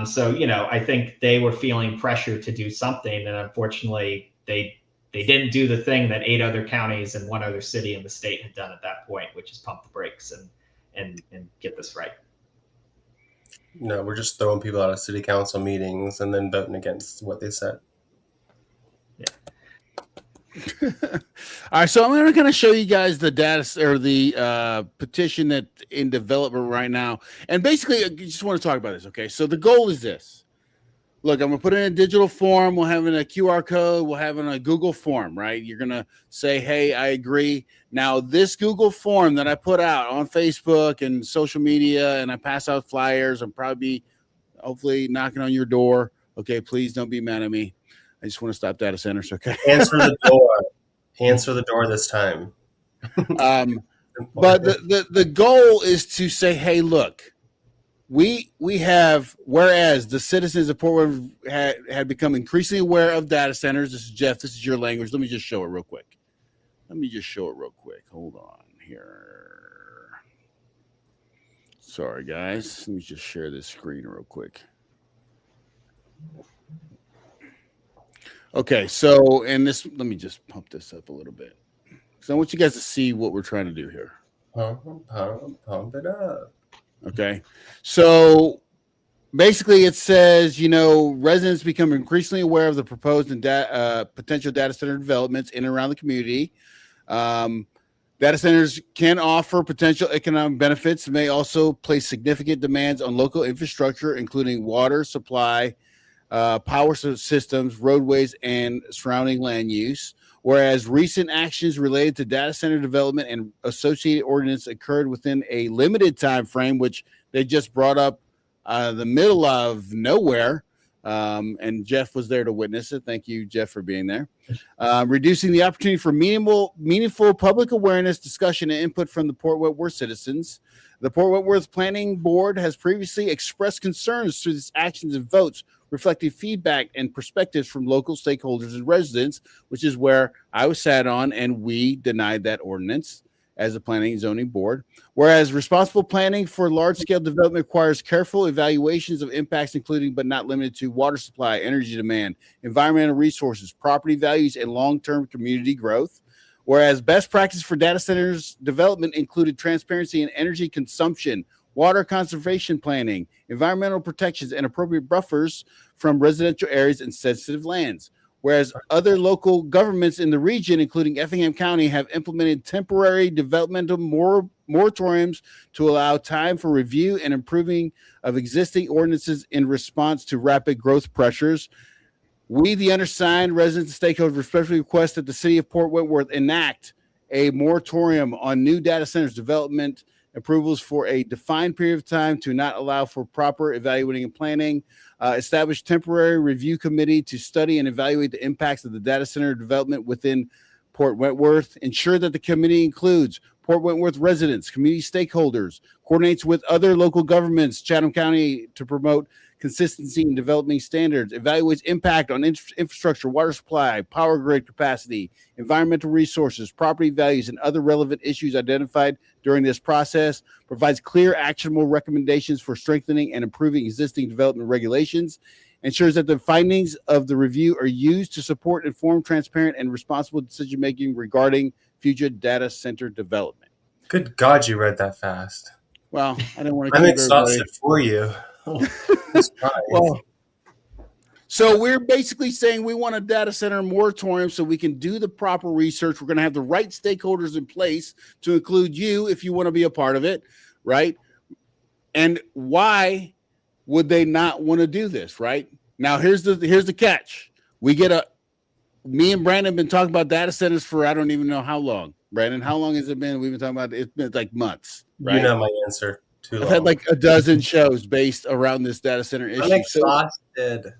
So I think they were feeling pressure to do something, and unfortunately, they didn't do the thing that 8 other counties and 1 other city in the state had done at that point, which is pump the brakes and get this right. No, we're just throwing people out of city council meetings and then voting against what they said. Yeah. All right, so I'm going to show you guys the data or the petition that in development right now, and basically, I just want to talk about this. Okay, so the goal is this. Look, I'm going to put it in a digital form. We'll have it in a QR code. We'll have it in a Google form, right? You're going to say, hey, I agree. Now, this Google form that I put out on Facebook and social media, and I pass out flyers, I'm probably, hopefully, knocking on your door. Okay, please don't be mad at me. I just want to stop data centers, okay? Answer the door. Answer the door this time. But the goal is to say, hey, look, we have, whereas the citizens of Port Wentworth had become increasingly aware of data centers. This is Jeff. This is your language. Let me just show it real quick. Hold on here. Sorry, guys. Let me just share this screen real quick. Okay, so let me just pump this up a little bit because I want you guys to see what we're trying to do here. Pump it up. Okay, so basically it says, residents become increasingly aware of the proposed and potential data center developments in and around the community. Data centers can offer potential economic benefits, may also place significant demands on local infrastructure, including water supply, power systems, roadways, and surrounding land use. Whereas recent actions related to data center development and associated ordinance occurred within a limited time frame, which they just brought up the middle of nowhere. And Jeff was there to witness it. Thank you, Jeff, for being there. Reducing the opportunity for meaningful public awareness, discussion, and input from the Port Wentworth citizens. The Port Wentworth Planning Board has previously expressed concerns through its actions and votes, reflecting feedback and perspectives from local stakeholders and residents, which is where I was sat on, and we denied that ordinance as a planning and zoning board. Whereas responsible planning for large-scale development requires careful evaluations of impacts, including but not limited to water supply, energy demand, environmental resources, property values, and long-term community growth. Whereas best practice for data centers development included transparency in energy consumption, water conservation planning, environmental protections, and appropriate buffers from residential areas and sensitive lands. Whereas other local governments in the region, including Effingham County, have implemented temporary developmental moratoriums to allow time for review and improving of existing ordinances in response to rapid growth pressures. We, the undersigned residents and stakeholders, respectfully request that the city of Port Wentworth enact a moratorium on new data centers development approvals for a defined period of time to not allow for proper evaluating and planning, establish temporary review committee to study and evaluate the impacts of the data center development within Port Wentworth, ensure that the committee includes Port Port Wentworth residents, community stakeholders, coordinates with other local governments, Chatham County, to promote consistency in developing standards, evaluates impact on infrastructure, water supply, power grid capacity, environmental resources, property values, and other relevant issues identified during this process, provides clear, actionable recommendations for strengthening and improving existing development regulations, ensures that the findings of the review are used to support informed, transparent, and responsible decision-making regarding future data center development. Good God, you read that fast. Well, I didn't want to I'm keep exhausted everybody. for you. Well, so we're basically saying we want a data center moratorium so we can do the proper research. We're going to have the right stakeholders in place to include you if you want to be a part of it, right? And why would they not want to do this, right? Now, here's the catch. Me and Brandon have been talking about data centers for I don't even know how long. Brandon, how long has it been? We've been talking about it. It's been like months, right? You know my answer. Too long. I've had like a dozen shows based around this data center issue. I'm exhausted.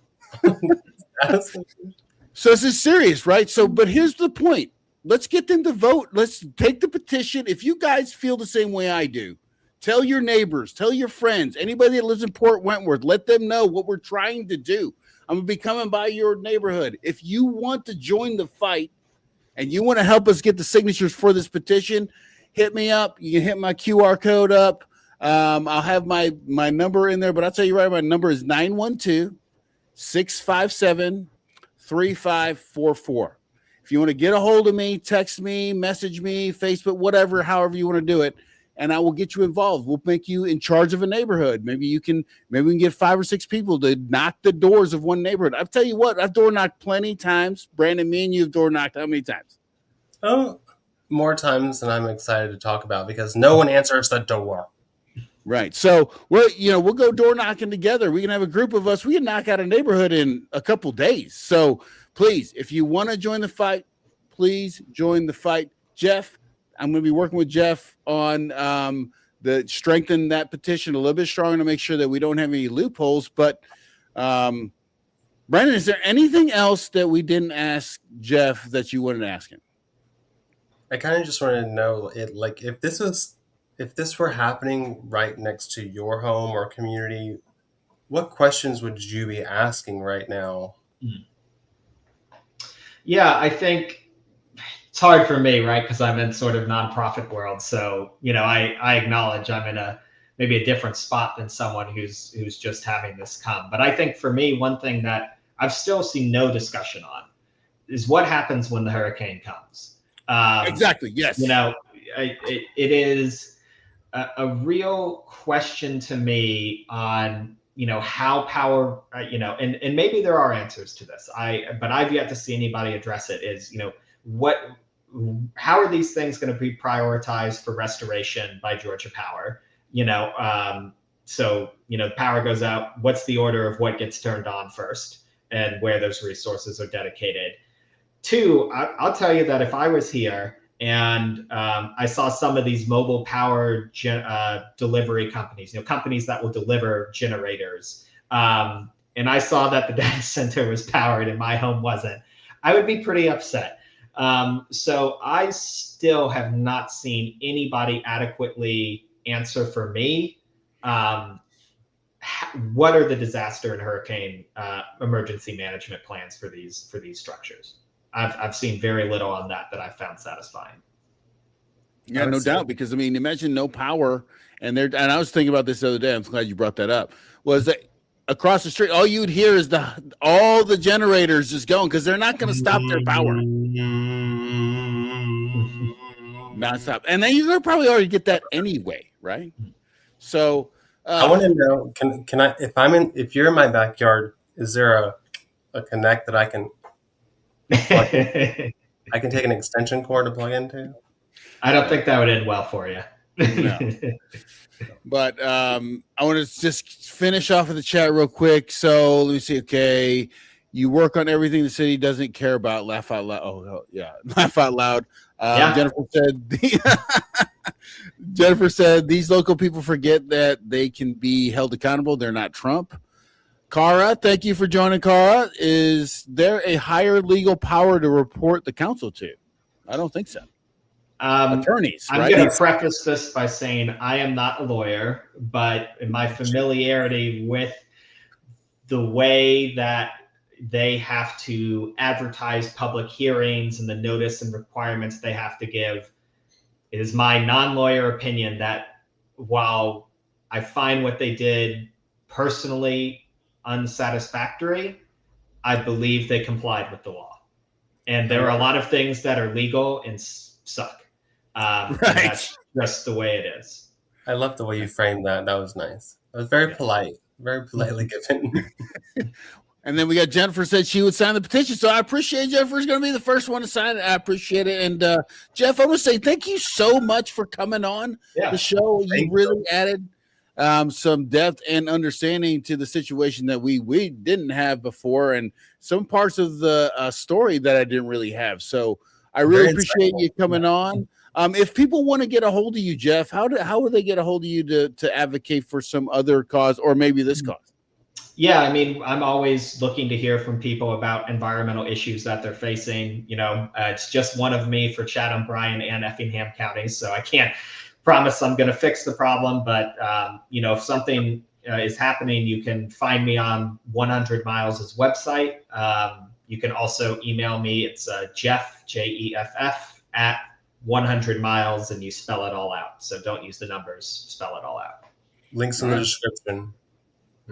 So this is serious, right? So, but here's the point. Let's get them to vote. Let's take the petition. If you guys feel the same way I do, tell your neighbors, tell your friends, anybody that lives in Port Wentworth, let them know what we're trying to do. I'm going to be coming by your neighborhood. If you want to join the fight and you want to help us get the signatures for this petition, hit me up. You can hit my QR code up. I'll have my number in there, but I'll tell you right, my number is 912-657-3544. If you want to get a hold of me, text me, message me, Facebook, whatever, however you want to do it, and I will get you involved. We'll make you in charge of a neighborhood. Maybe we can get 5 or 6 people to knock the doors of one neighborhood. I'll tell you what, I've door knocked plenty times. Brandon, me and you have door knocked how many times? Oh, more times than I'm excited to talk about because no one answers the door. Right. So we'll go door knocking together. We can have a group of us. We can knock out a neighborhood in a couple days. So please, if you want to join the fight, please join the fight. Jeff, I'm going to be working with Jeff on the strengthen that petition a little bit stronger to make sure that we don't have any loopholes. But Brandon, is there anything else that we didn't ask Jeff that you wanted to ask him? I kind of just wanted to know if this were happening right next to your home or community, what questions would you be asking right now? Yeah, I think it's hard for me, right? Because I'm in sort of nonprofit world. So, I acknowledge I'm in maybe a different spot than someone who's just having this come. But I think for me, one thing that I've still seen no discussion on is what happens when the hurricane comes. Exactly. Yes. It is a real question to me on, how power, and maybe there are answers to this. But I've yet to see anybody address it is, how are these things going to be prioritized for restoration by Georgia Power? So, power goes out. What's the order of what gets turned on first and where those resources are dedicated? 2, I'll tell you that if I was here and I saw some of these mobile power delivery companies, companies that will deliver generators, and I saw that the data center was powered and my home wasn't, I would be pretty upset. So I still have not seen anybody adequately answer for me. What are the disaster and hurricane emergency management plans for these structures? I've seen very little on that I found satisfying. Yeah, no doubt. Because imagine no power, and I was thinking about this the other day. I'm glad you brought that up. Was that across the street, all you'd hear is all the generators just going because they're not going to stop their power. Not stop, and then you're going to probably already get that anyway, right? So I want to know: can I, if you're in my backyard, is there a connect that I can? I can take an extension cord to plug into. I don't think that would end well for you. No. But I want to just finish off of the chat real quick. So let me see. Okay, you work on everything the city doesn't care about. Laugh out loud. Oh yeah, laugh out loud. Yeah. Jennifer said these local people forget that they can be held accountable. They're not Trump. Cara, thank you for joining, Cara. Is there a higher legal power to report the council to? I don't think so. attorneys, I'm right? going to preface this by saying I am not a lawyer, but in my familiarity with the way that they have to advertise public hearings and the notice and requirements they have to give, it is my non-lawyer opinion that while I find what they did personally unsatisfactory, I believe they complied with the law. And there are a lot of things that are legal and suck. And that's just the way it is. I love the way you framed that. That was nice. It was very polite, very politely given. And then we got Jennifer said she would sign the petition. So I appreciate Jennifer's going to be the first one to sign it. I appreciate it. And Jeff, I want to say thank you so much for coming on the show. You really added some depth and understanding to the situation that we didn't have before, and some parts of the story that I didn't really have. So I really appreciate you coming on. If people want to get a hold of you, Jeff, how would they get a hold of you to advocate for some other cause or maybe this cause? Yeah, I mean, I'm always looking to hear from people about environmental issues that they're facing. You know, it's just one of me for Chatham, Bryan, and Effingham counties, so I can't promise I'm going to fix the problem. But you know, if something is happening, you can find me on 100 Miles' website. You can also email me. It's Jeff, Jeff, at 100 Miles, and you spell it all out. So don't use the numbers, spell it all out. Links in the description.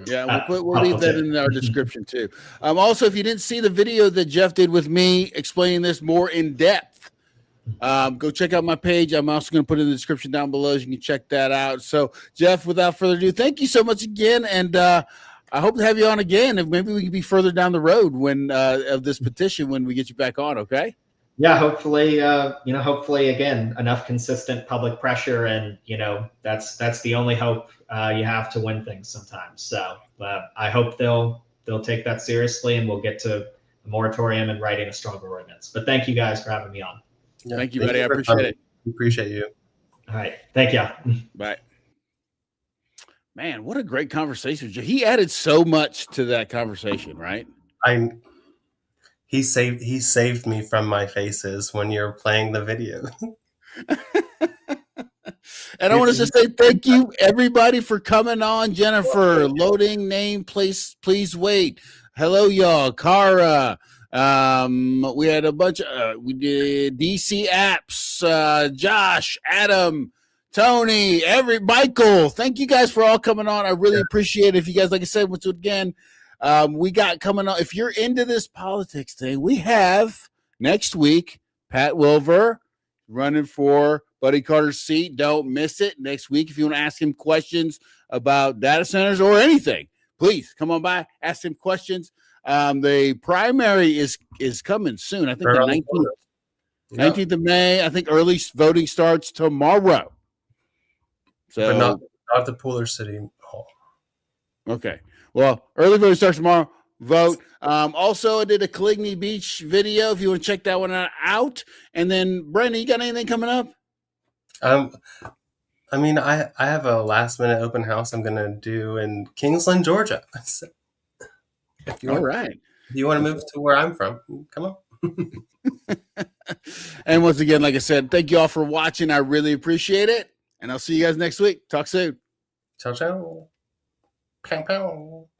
Yeah, we'll leave that in our description too. Also, if you didn't see the video that Jeff did with me explaining this more in depth, go check out my page. I'm also going to put it in the description down below. So you can check that out. So, Jeff, without further ado, thank you so much again, and I hope to have you on again. And maybe we can be further down the road when of this petition when we get you back on. Okay. Yeah, hopefully, hopefully again, enough consistent public pressure, and that's the only hope you have to win things sometimes. So I hope they'll take that seriously, and we'll get to a moratorium and writing a stronger ordinance. But thank you guys for having me on. Yeah, thank you, buddy. I appreciate it. Appreciate you. All right, thank you. Bye. Man, what a great conversation! He added so much to that conversation, right? He saved me from my faces when you're playing the video. And I want to just say thank you, everybody, for coming on. Jennifer, loading name, please wait. Hello, y'all. Cara. We had a bunch of we did DC Apps, Josh, Adam, Tony, Michael. Thank you guys for all coming on. I really appreciate it. If you guys, like I said, once again. We got coming on. If you're into this politics thing, we have next week Pat Wilver running for Buddy Carter's seat. Don't miss it next week. If you want to ask him questions about data centers or anything, please come on by, ask him questions. The primary is coming soon. I think the 19th of May. I think early voting starts tomorrow. So but not the Pooler City Hall. Okay. Well, early voting starts tomorrow. Vote. Also, I did a Caligny Beach video if you want to check that one out. And then, Brandon, you got anything coming up? I mean, I have a last minute open house I'm gonna do in Kingsland, Georgia. So if you want to move to where I'm from, come on. And once again, like I said, thank you all for watching. I really appreciate it. And I'll see you guys next week. Talk soon. Ciao, ciao. Pow, pow.